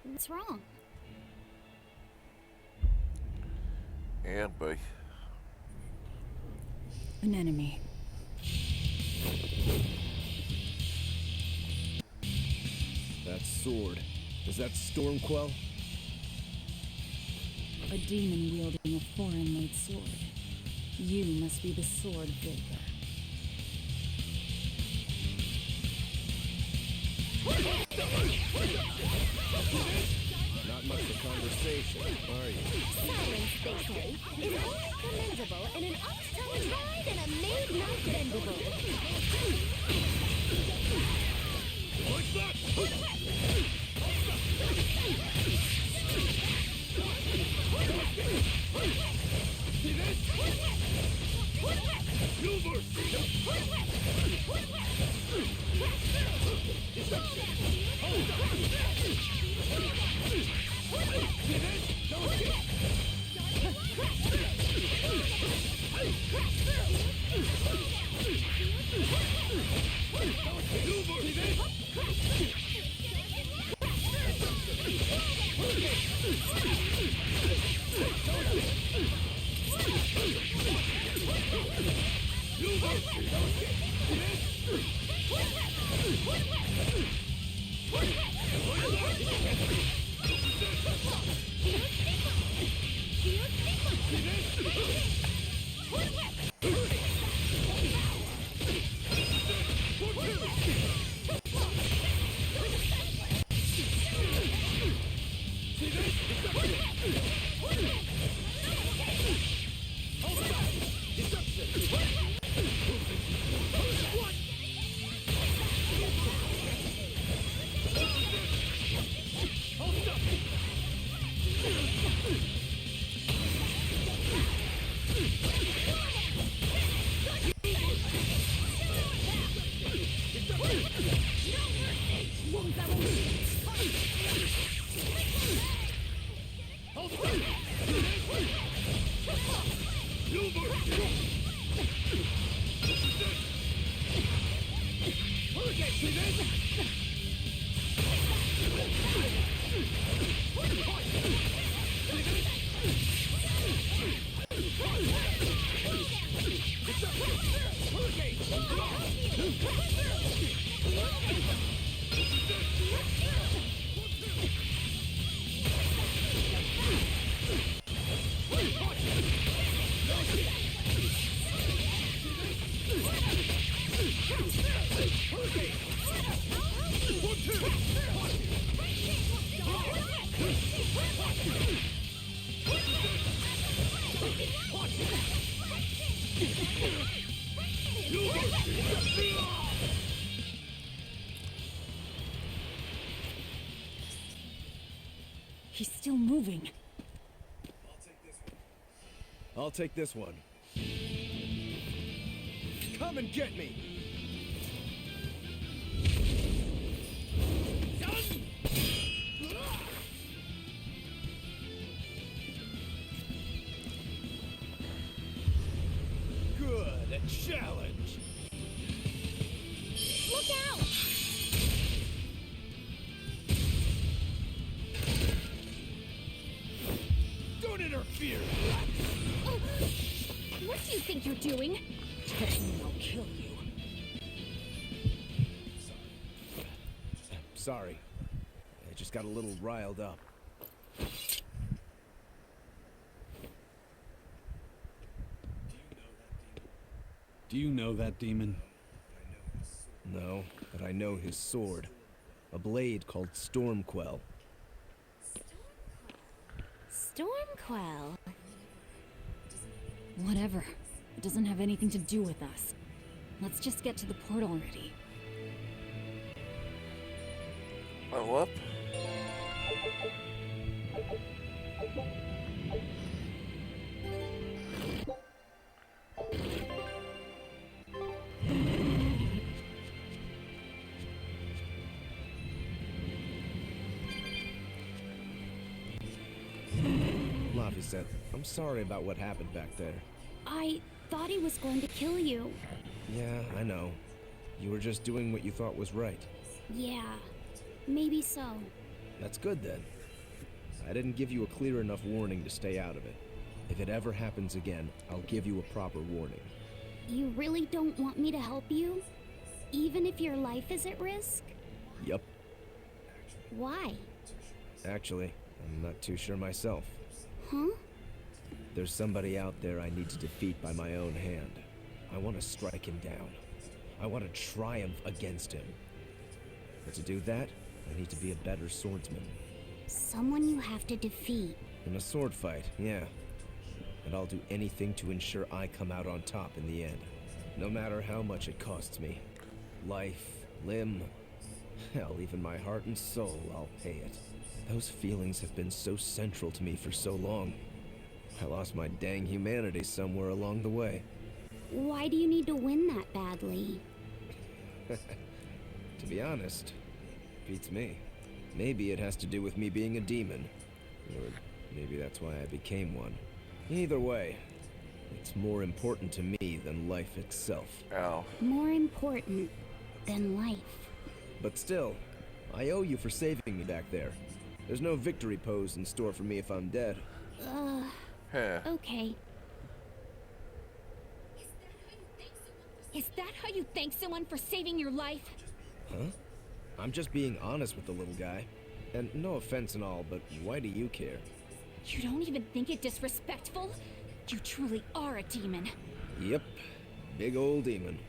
What's wrong? Yeah, boy. An enemy. That sword. Is that Stormquell? A demon wielding a foreign-made sword. You must be the sword breaker. Not much of conversation, are you? Silence, they say, is only commendable in an ox-tongue tried and a maid not bendable. He's still moving. I'll take this one. Come and get me! challenge! Look out! Don't interfere! What do you think you're doing? Touch me, I'll kill you. Sorry. I just got a little riled up. Do you know that demon? No, but I know his sword. A blade called Stormquell. Stormquell. Whatever. It doesn't have anything to do with us. Let's just get to the port already. Level up. Laphicet, I'm sorry about what happened back there. I thought he was going to kill you. Yeah, I know. You were just doing what you thought was right. Yeah, maybe so. That's good then. I didn't give you a clear enough warning to stay out of it. If it ever happens again, I'll give you a proper warning. You really don't want me to help you? Even if your life is at risk? Yup. Why? Actually, I'm not too sure myself. Huh? There's somebody out there I need to defeat by my own hand. I want to strike him down. I want to triumph against him. But to do that, I need to be a better swordsman. Someone you have to defeat. In a sword fight, yeah. And I'll do anything to ensure I come out on top in the end. No matter how much it costs me. Life, limb, hell, even my heart and soul, I'll pay it. Those feelings have been so central to me for so long. I lost my dang humanity somewhere along the way. Why do you need to win that badly? To be honest, beats me. Maybe it has to do with me being a demon. Or maybe that's why I became one. Either way, it's more important to me than life itself. Ow. More important than life. But still, I owe you for saving me back there. There's no victory pose in store for me if I'm dead. Huh. Okay. Is that how you thank someone for saving your life? Huh? I'm just being honest with the little guy. And no offense and all, but why do you care? You don't even think it disrespectful? You truly are a demon. Yep. Big old demon.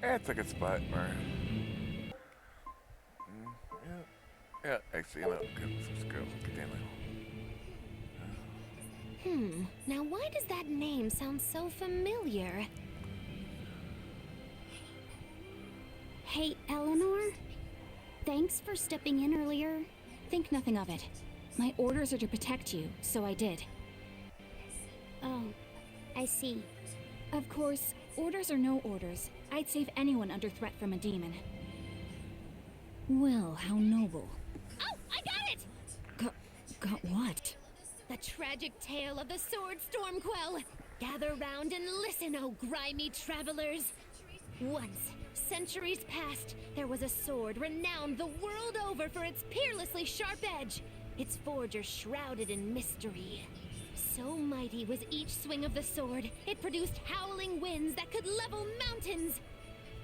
That's a good spot, Mar. Yeah, actually, you know, let's go. Continue. Now why does that name sound so familiar? Hey, Eleanor? Thanks for stepping in earlier. Think nothing of it. My orders are to protect you, so I did. Oh, I see. Of course, orders or no orders, I'd save anyone under threat from a demon. Well, how noble. Oh, I got it! Got what? The tragic tale of the sword Stormquell. Gather round and listen, O grimy travelers. Once, centuries past, there was a sword renowned the world over for its peerlessly sharp edge, its forger shrouded in mystery. So mighty was each swing of the sword, it produced howling winds that could level mountains.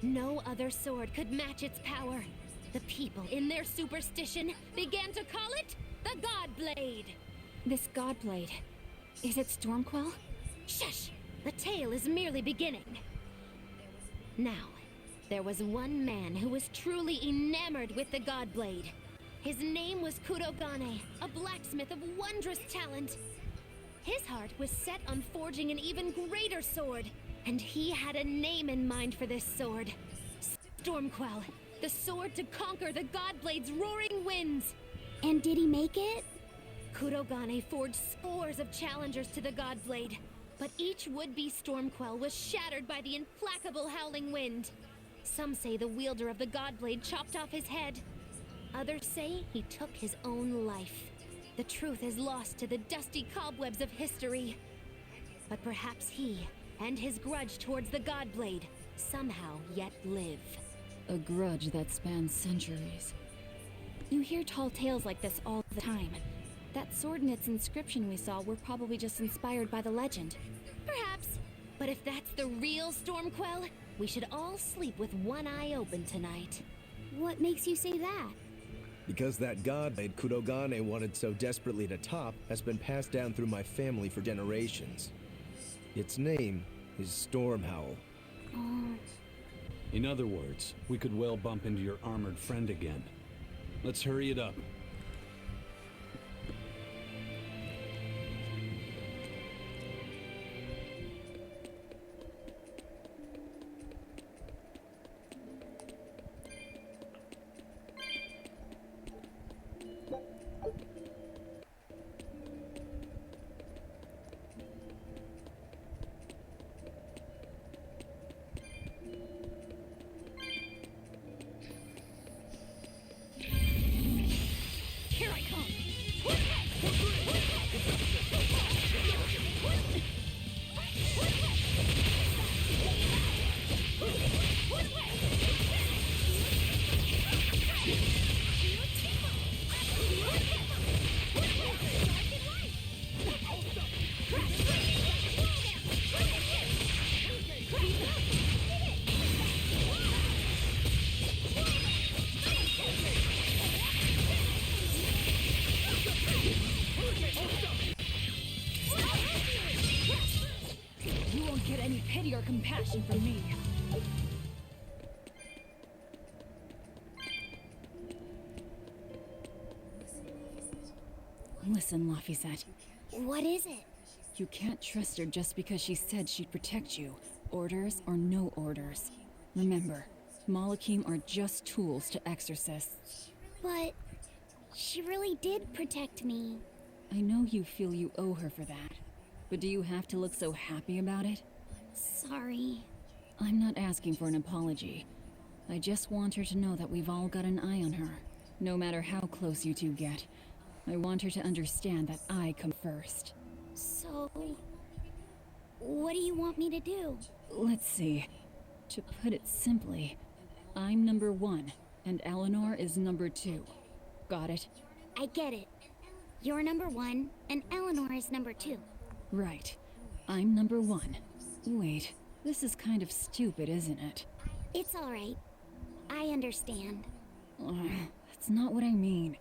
No other sword could match its power. The people, in their superstition, began to call it the Godblade. This Godblade, is it Stormquell? Shush! The tale is merely beginning. Now, there was one man who was truly enamored with the Godblade. His name was Kurogane, a blacksmith of wondrous talent. His heart was set on forging an even greater sword, and he had a name in mind for this sword. Stormquell, the sword to conquer the Godblade's roaring winds. And did he make it? Kurogane forged scores of challengers to the Godblade, but each would-be Stormquell was shattered by the implacable howling wind. Some say the wielder of the Godblade chopped off his head. Others say he took his own life. The truth is lost to the dusty cobwebs of history. But perhaps he, and his grudge towards the Godblade, somehow yet live. A grudge that spans centuries. You hear tall tales like this all the time. That sword and its inscription we saw were probably just inspired by the legend. Perhaps. But if that's the real Stormquell, we should all sleep with one eye open tonight. What makes you say that? Because that Godblade Kurogane wanted so desperately to top has been passed down through my family for generations. Its name is Stormhowl. In other words, we could well bump into your armored friend again. Let's hurry it up. Here I come! You won't get any pity or compassion from me. Listen, Laphicet. What is it? You can't trust her just because she said she'd protect you, orders or no orders. Remember, Malakim are just tools to exorcists. But she really did protect me. I know you feel you owe her for that, but do you have to look so happy about it? Sorry. I'm not asking for an apology. I just want her to know that we've all got an eye on her. No matter how close you two get, I want her to understand that I come first. So, what do you want me to do? Let's see. To put it simply, I'm number 1, and Eleanor is number 2. Got it? I get it. You're number 1, and Eleanor is number 2. Right. I'm number 1. Wait, this is kind of stupid, isn't it? It's alright. I understand. That's not what I mean.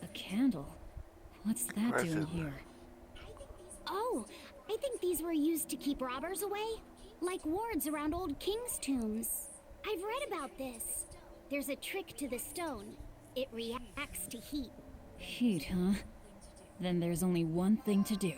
A candle? What's that doing Impressive. here? Oh, I think these were used to keep robbers away. Like wards around old king's tombs. I've read about this. There's a trick to the stone. It reacts to heat. Heat, huh? Then there's only one thing to do.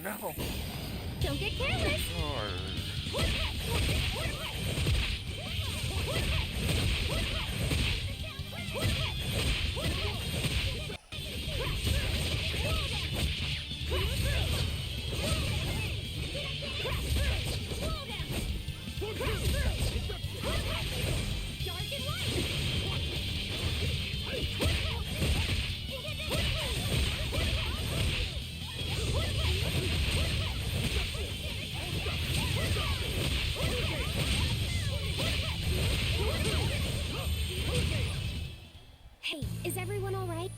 No. Don't get careless. Hey, is everyone all right?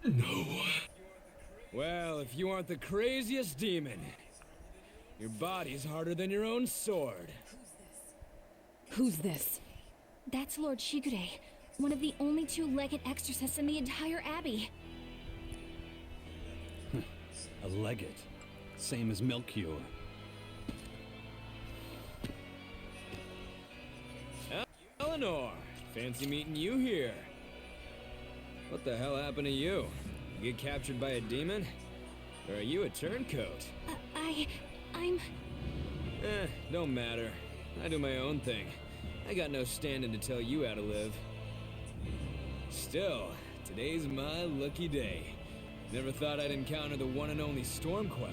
No. Well, if you aren't the craziest demon, your body's harder than your own sword. Who's this? That's Lord Shigure, one of the only two-legged exorcists in the entire abbey. A legate. Same as Melchior. Eleanor, fancy meeting you here. What the hell happened to you? You get captured by a demon? Or are you a turncoat? I'm... Don't matter. I do my own thing. I got no standing to tell you how to live. Still, today's my lucky day. Never thought I'd encounter the one and only Stormquell.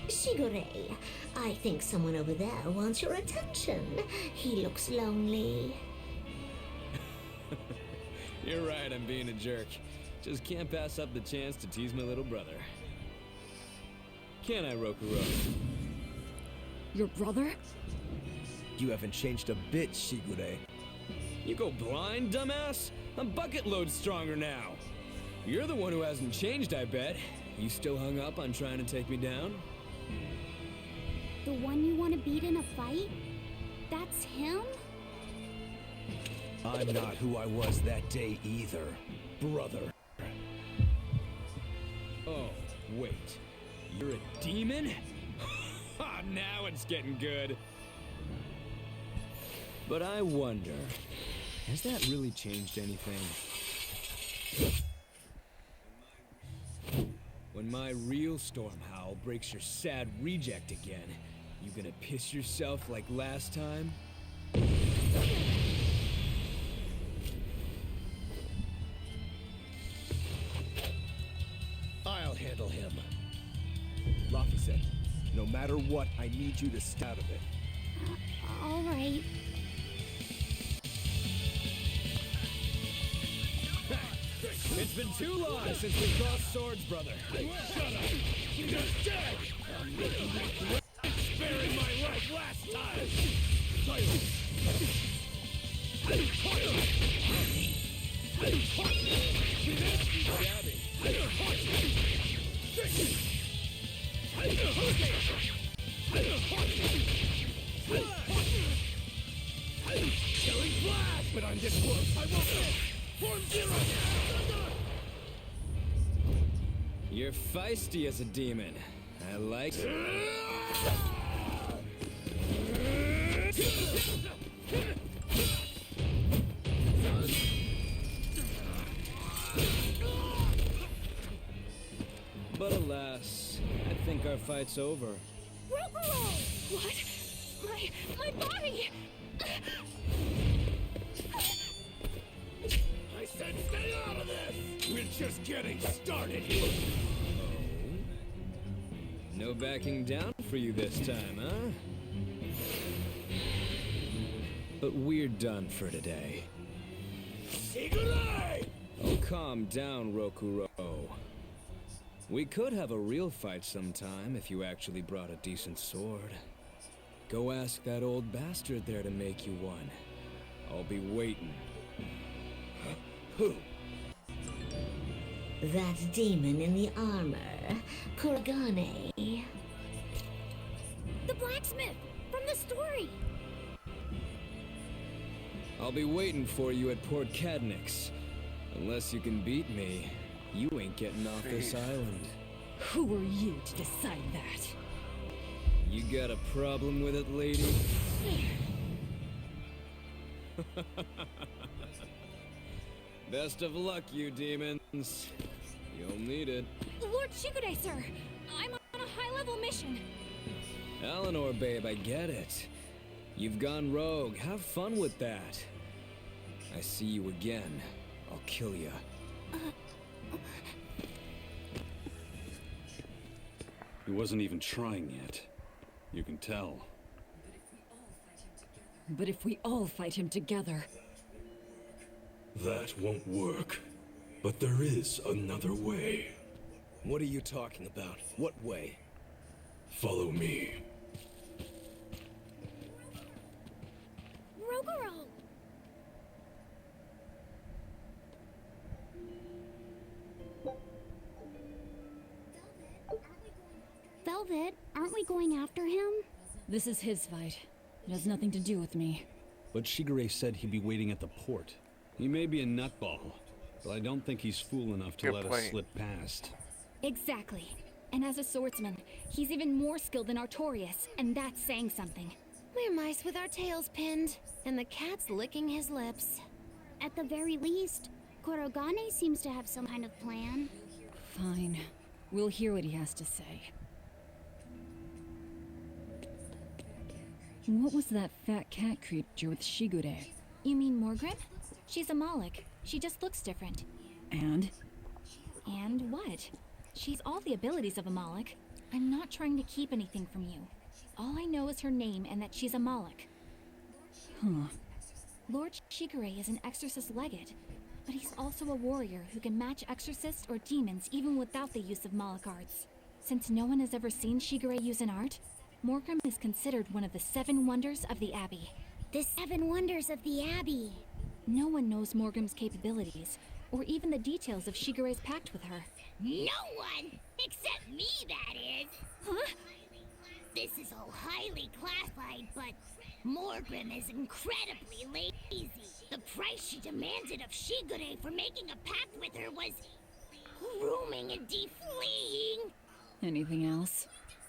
Shigure, I think someone over there wants your attention. He looks lonely. You're right, I'm being a jerk. Just can't pass up the chance to tease my little brother. Can I, Rokuro? Your brother? You haven't changed a bit, Shigure. You go blind, dumbass? I'm bucket load stronger now. You're the one who hasn't changed, I bet. You still hung up on trying to take me down? The one you want to beat in a fight? That's him? I'm not who I was that day either, brother. Oh, wait. You're a demon? Ha, now it's getting good. But I wonder, has that really changed anything? When my real storm howl breaks your sad reject again, you gonna piss yourself like last time? I'll handle him. Laffy said, no matter what, I need you to stay out of it. All right. It's been too long since we crossed swords, brother. Shut up! You're dead! Sparing my life last time! Killing flash! But I'm this close, I won't miss! Form zero! You're feisty as a demon. I like it. But alas, I think our fight's over. Rokuro! What? My body! I said stay out of this! We're just getting started here! Oh? No backing down for you this time, huh? But we're done for today. Shigure! Oh, calm down, Rokuro. We could have a real fight sometime if you actually brought a decent sword. Go ask that old bastard there to make you one. I'll be waiting. Who? That demon in the armor, Kuragane. The blacksmith from the story. I'll be waiting for you at Port Cadnix. Unless you can beat me, you ain't getting off this island. Who are you to decide that? You got a problem with it, lady? Best of luck, you demons. You'll need it. Lord Shigure, sir! I'm on a high-level mission. Eleanor, babe, I get it. You've gone rogue. Have fun with that. I see you again. I'll kill you. He wasn't even trying yet. You can tell. But if we all fight him together... That won't work. But there is another way. What are you talking about? What way? Follow me. Rokuro! Velvet, aren't we going after him? This is his fight. It has nothing to do with me. But Shigure said he'd be waiting at the port. He may be a nutball, but I don't think he's fool enough to Good let us point. slip past. Exactly. And as a swordsman, he's even more skilled than Artorias, and that's saying something. We're mice with our tails pinned, and the cat's licking his lips. At the very least, Kurogane seems to have some kind of plan. Fine. We'll hear what he has to say. What was that fat cat creature with Shigure? You mean Morgrim? She's a Moloch. She just looks different. And? And what? She's all the abilities of a Moloch. I'm not trying to keep anything from you. All I know is her name and that she's a Moloch. Huh. Lord Shigure is an exorcist legate, but he's also a warrior who can match exorcists or demons even without the use of Moloch arts. Since no one has ever seen Shigure use an art, Morgrim is considered one of the 7 wonders of the Abbey. The 7 wonders of the Abbey. No one knows Morgrim's capabilities, or even the details of Shigure's pact with her. No one! Except me, that is! Huh? This is all highly classified, but Morgrim is incredibly lazy. The price she demanded of Shigure for making a pact with her was grooming and defleeing. Anything else?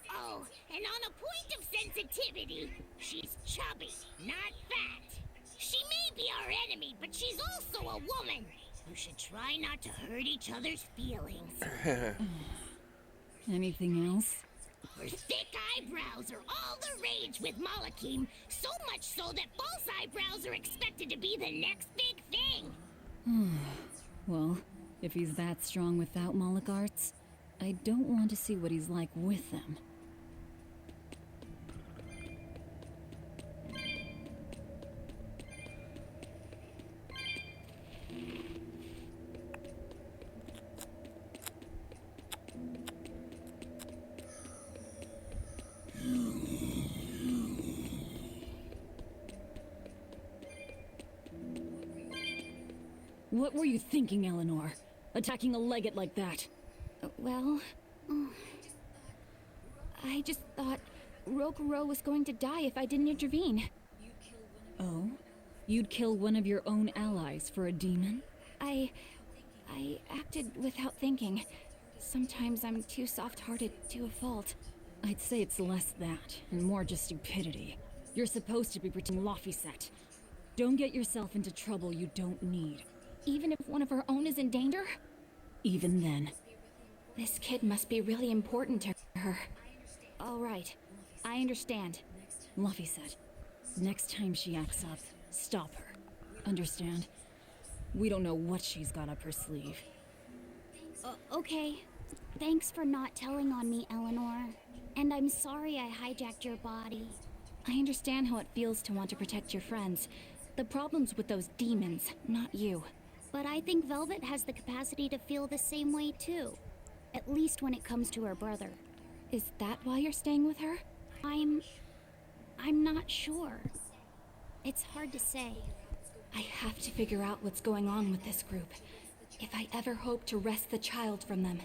Oh, and on a point of sensitivity, she's chubby, not fat. She may be our enemy, but she's also a woman. You should try not to hurt each other's feelings. Anything else? Her thick eyebrows are all the rage with Malakim, so much so that false eyebrows are expected to be the next big thing. Well, if he's that strong without Moloch arts, I don't want to see what he's like with them. What were you thinking, Eleanor? Attacking a legate like that? Well, I just thought Rokuro was going to die if I didn't intervene. Oh? You'd kill one of your own allies for a demon? I acted without thinking. Sometimes I'm too soft-hearted to a fault. I'd say it's less that, and more just stupidity. You're supposed to be protecting Laphicet. Don't get yourself into trouble you don't need. Even if one of our own is in danger? Even then. This kid must be really important to her. All right, I understand. Laphicet, next time she acts up, stop her. Understand? We don't know what she's got up her sleeve. Okay. Thanks for not telling on me, Eleanor. And I'm sorry I hijacked your body. I understand how it feels to want to protect your friends. The problem's with those demons, not you. But I think Velvet has the capacity to feel the same way too. At least when it comes to her brother. Is that why you're staying with her? I'm not sure. It's hard to say. I have to figure out what's going on with this group, if I ever hope to wrest the child from them.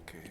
Okay.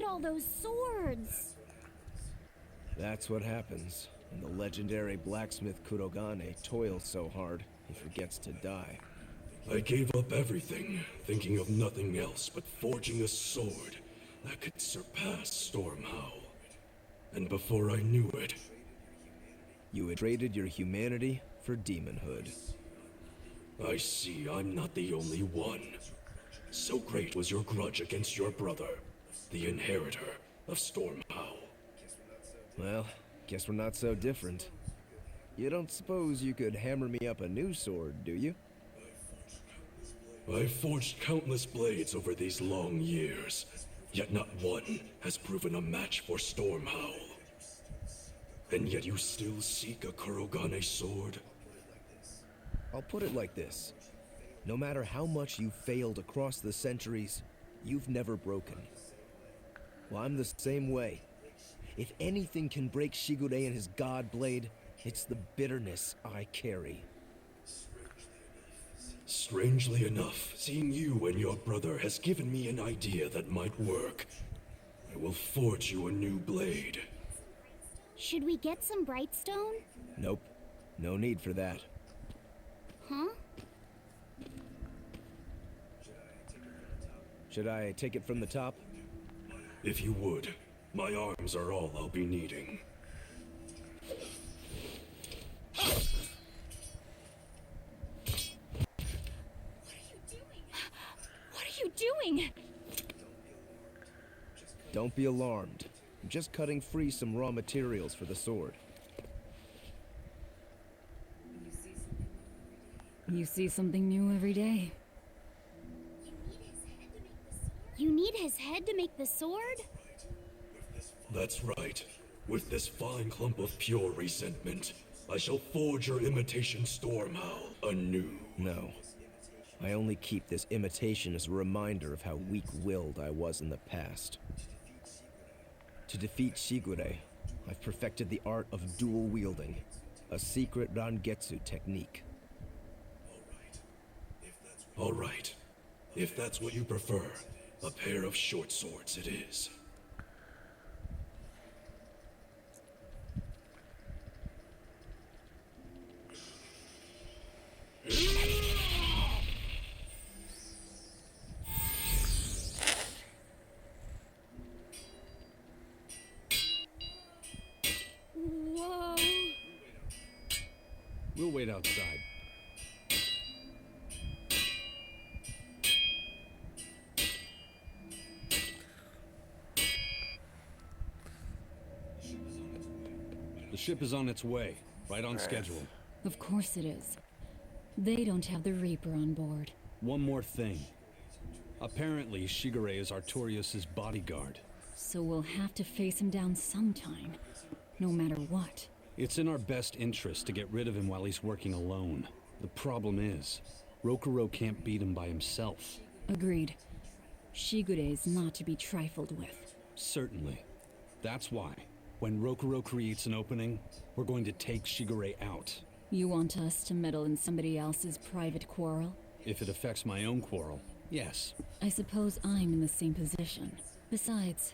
all those swords? That's what happens when the legendary blacksmith Kurogane toils so hard he forgets to die. I gave up everything, thinking of nothing else but forging a sword that could surpass Stormhowl. And before I knew it, You had traded your humanity for demonhood. I see I'm not the only one. So great was your grudge against your brother, the inheritor of Stormhowl. Well, guess we're not so different. You don't suppose you could hammer me up a new sword, do you? I've forged countless blades over these long years, yet not one has proven a match for Stormhowl. And yet you still seek a Kurogane sword? I'll put it like this. No matter how much you've failed across the centuries, you've never broken. Well, I'm the same way. If anything can break Shigure and his god blade, it's the bitterness I carry. Strangely enough, seeing you and your brother has given me an idea that might work. I will forge you a new blade. Should we get some Brightstone? Nope. No need for that. Huh? Should I take it from the top? If you would, my arms are all I'll be needing. What are you doing? Don't be alarmed. I'm just cutting free some raw materials for the sword. You see something new every day. You need his head to make the sword? That's right. With this fine clump of pure resentment, I shall forge your imitation Stormhowl anew. No. I only keep this imitation as a reminder of how weak-willed I was in the past. To defeat Shigure, I've perfected the art of dual wielding, a secret Rangetsu technique. All right. If that's what you prefer, a pair of short swords it is. Whoa. We'll wait outside. The ship is on its way, right on schedule. Of course it is. They don't have the Reaper on board. One more thing. Apparently, Shigure is Artorias' bodyguard. So we'll have to face him down sometime, no matter what. It's in our best interest to get rid of him while he's working alone. The problem is, Rokuro can't beat him by himself. Agreed. Shigure is not to be trifled with. Certainly. That's why, when Rokuro creates an opening, we're going to take Shigure out. You want us to meddle in somebody else's private quarrel? If it affects my own quarrel, yes. I suppose I'm in the same position. Besides,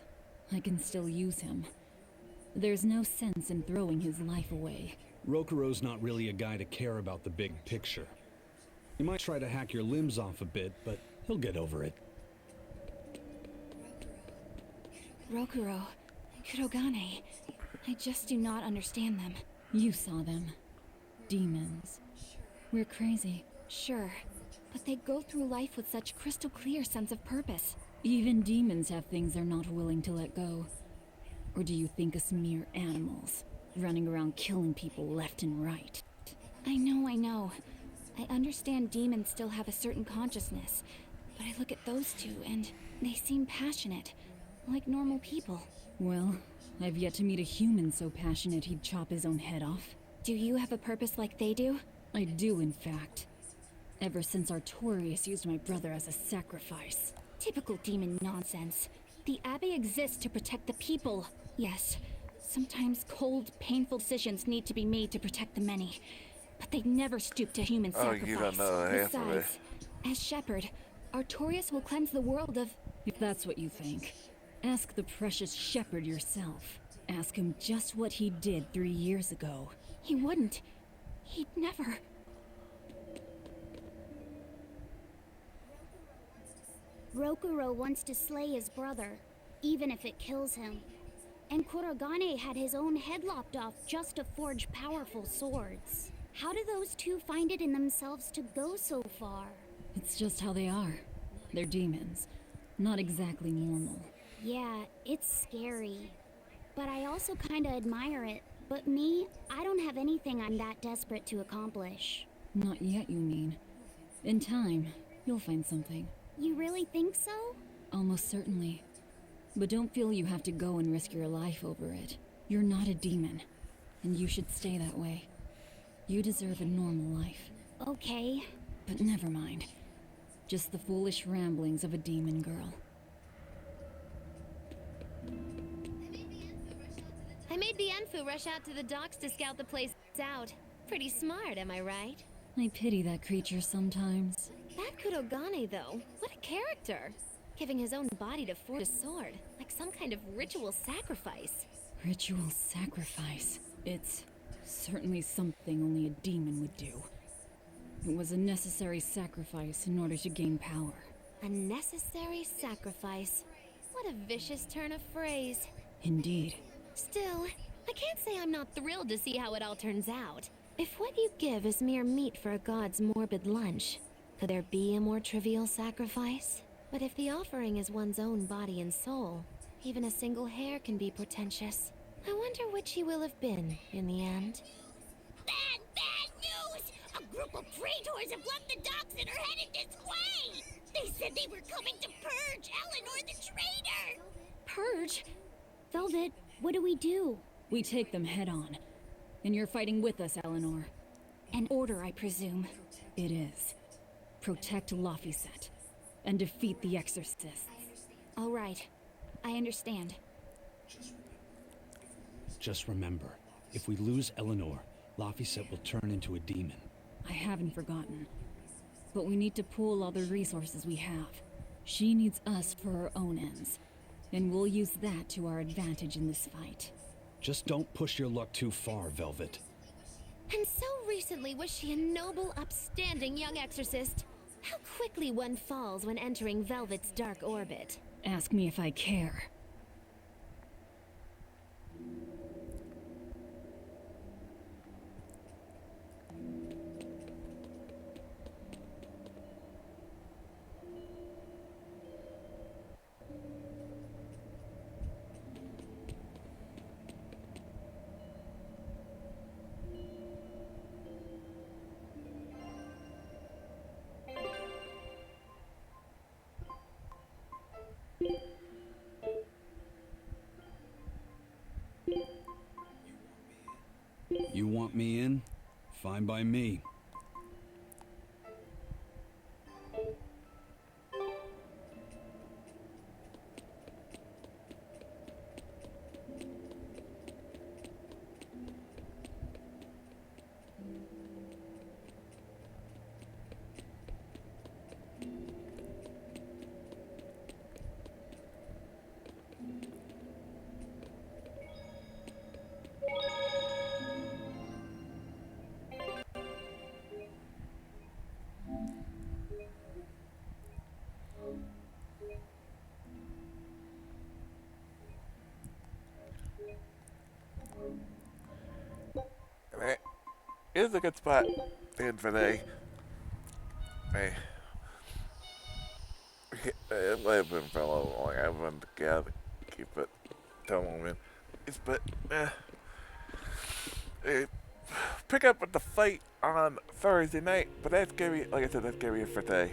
I can still use him. There's no sense in throwing his life away. Rokuro's not really a guy to care about the big picture. He might try to hack your limbs off a bit, but he'll get over it. Rokuro, Kurogane, I just do not understand them. You saw them. Demons. We're crazy. Sure, but they go through life with such crystal clear sense of purpose. Even demons have things they're not willing to let go. Or do you think us mere animals, running around killing people left and right? I know. I understand demons still have a certain consciousness, but I look at those two and they seem passionate, like normal people. Well, I've yet to meet a human so passionate he'd chop his own head off. Do you have a purpose like they do? I do, in fact. Ever since Artorias used my brother as a sacrifice. Typical demon nonsense. The Abbey exists to protect the people. Yes, sometimes cold, painful decisions need to be made to protect the many. But they never stoop to human sacrifice. You don't know half of it. Besides, as shepherd, Artorias will cleanse the world of... If that's what you think. Ask the precious shepherd yourself. Ask him just what he did 3 years ago. He wouldn't. He'd never. Rokuro wants to slay his brother, even if it kills him. And Kurogane had his own head lopped off just to forge powerful swords. How do those two find it in themselves to go so far? It's just how they are. They're demons. Not exactly normal. Yeah, it's scary. But I also kinda admire it. But me, I don't have anything I'm that desperate to accomplish. Not yet, you mean. In time, you'll find something. You really think so? Almost certainly. But don't feel you have to go and risk your life over it. You're not a demon, and you should stay that way. You deserve a normal life. Okay. But never mind. Just the foolish ramblings of a demon girl. I made the Enfu rush out to the docks to scout the place out. Pretty smart, am I right? I pity that creature sometimes. That Kurogane, though, what a character! Giving his own body to forge a sword, like some kind of ritual sacrifice. Ritual sacrifice. It's certainly something only a demon would do. It was a necessary sacrifice in order to gain power. A necessary sacrifice. What a vicious turn of phrase. Indeed. Still, I can't say I'm not thrilled to see how it all turns out. If what you give is mere meat for a god's morbid lunch, could there be a more trivial sacrifice? But if the offering is one's own body and soul, even a single hair can be portentous. I wonder which he will have been in the end. Bad, bad news! A group of praetors have left the docks and are headed this way! They said they were coming to purge Eleanor the traitor! Purge? Velvet, what do we do? We take them head on. And you're fighting with us, Eleanor. An order, I presume. It is. Protect Laphicet. And defeat the exorcists. All right. I understand. Just remember, if we lose Eleanor, Laphicet will turn into a demon. I haven't forgotten. But we need to pool all the resources we have. She needs us for her own ends. And we'll use that to our advantage in this fight. Just don't push your luck too far, Velvet. And so recently was she a noble, upstanding young exorcist. How quickly one falls when entering Velvet's dark orbit. Ask me if I care. You want me in? Fine by me. Alright. Here's a good spot to end for today. Hey. It might have been for a little long. I wanted to get out and keep it till moment. But, pick up with the fight on Thursday night. But that's gonna be, like I said, that's gonna be it for today.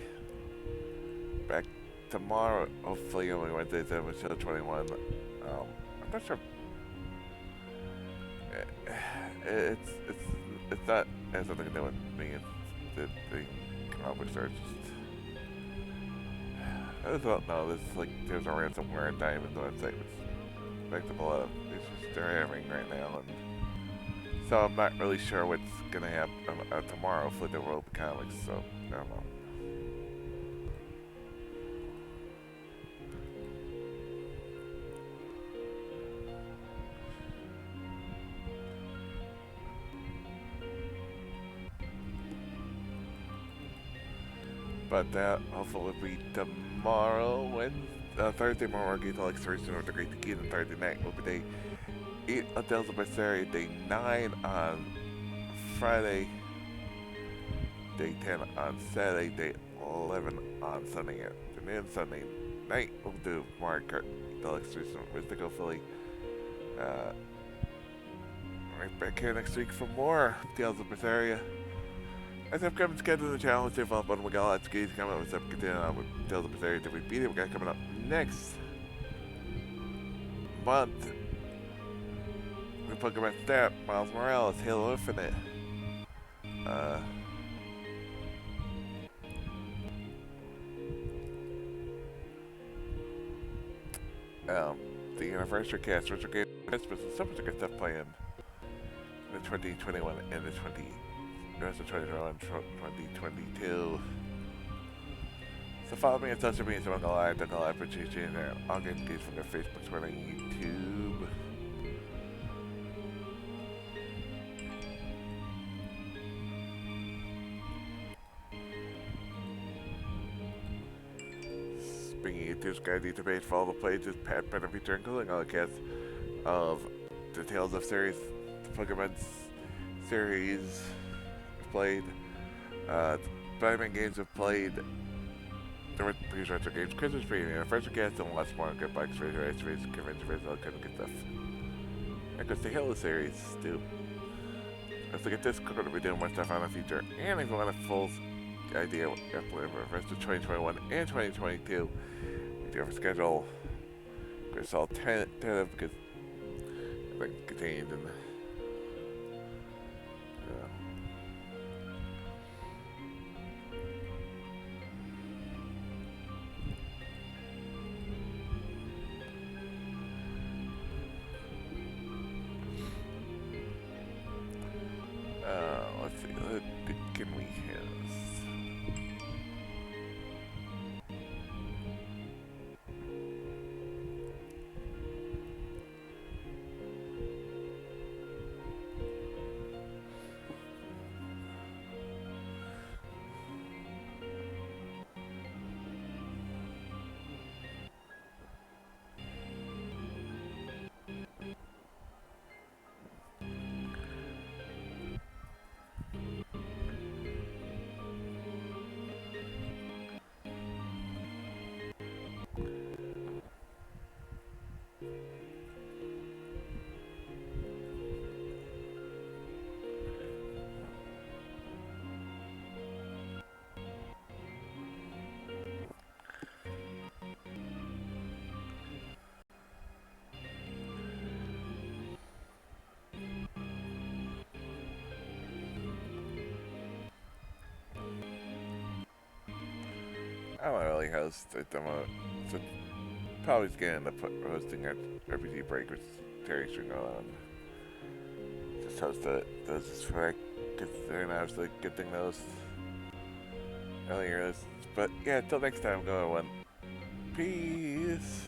Back tomorrow, hopefully only Wednesday, 7 till 21. I'm not sure. It's not has something to do with me. It's the conflict search. I just don't know. There's a ransomware and diamonds on the website, which makes up a lot of issues they're having right now, and so I'm not really sure what's gonna happen tomorrow for the World of Comics. So I don't know. But that hopefully will be tomorrow. Thursday morning, we're getting to like Thursday with the Great Tequila, and Thursday night will be day 8 of Tales of Berseria, day 9 on Friday, day 10 on Saturday, day 11 on Sunday afternoon. Sunday night, we'll do Mario Kart Deluxe Racing with Mystical Philly. Right back here next week for more Tales of Berseria. As upcoming schedule in the channel, let's see if I'll we got lots of games coming up with stuff continuing on with Tales of Berseria till we beat it. We got coming up next month. We Pokemon Snap, Miles Morales, Halo Infinite. The Anniversary Cast, Retro Game Christmas, and so much good stuff playing in the 2021 and the rest of 2021, 2022. So follow me on social media, so I'm gonna live, appreciate you, and I'll get engaged from their Facebook, Twitter, and YouTube. Bringing you to Sky D debate for all the plays is Pat Brenner feature, including all the casts of the Tales of series, the Pokemon series played, Spider-Man games have played, the previous retro games, Christmas preview, and first cast and lots more good bikes, race, convention, all kind of good stuff. And because the Halo series, too. Let's look at this, we're going to be doing more stuff on the future, and if you want a full idea of the rest of 2021 and 2022, we do have a schedule. It's all tentative because everything contained in let's see, what can we have? I don't really host a demo, so probably just gonna end up hosting at RPG Break with Terry String on. Just host it. Those is for because they're not a good thing to host earlier. But yeah, till next time, go on. Peace.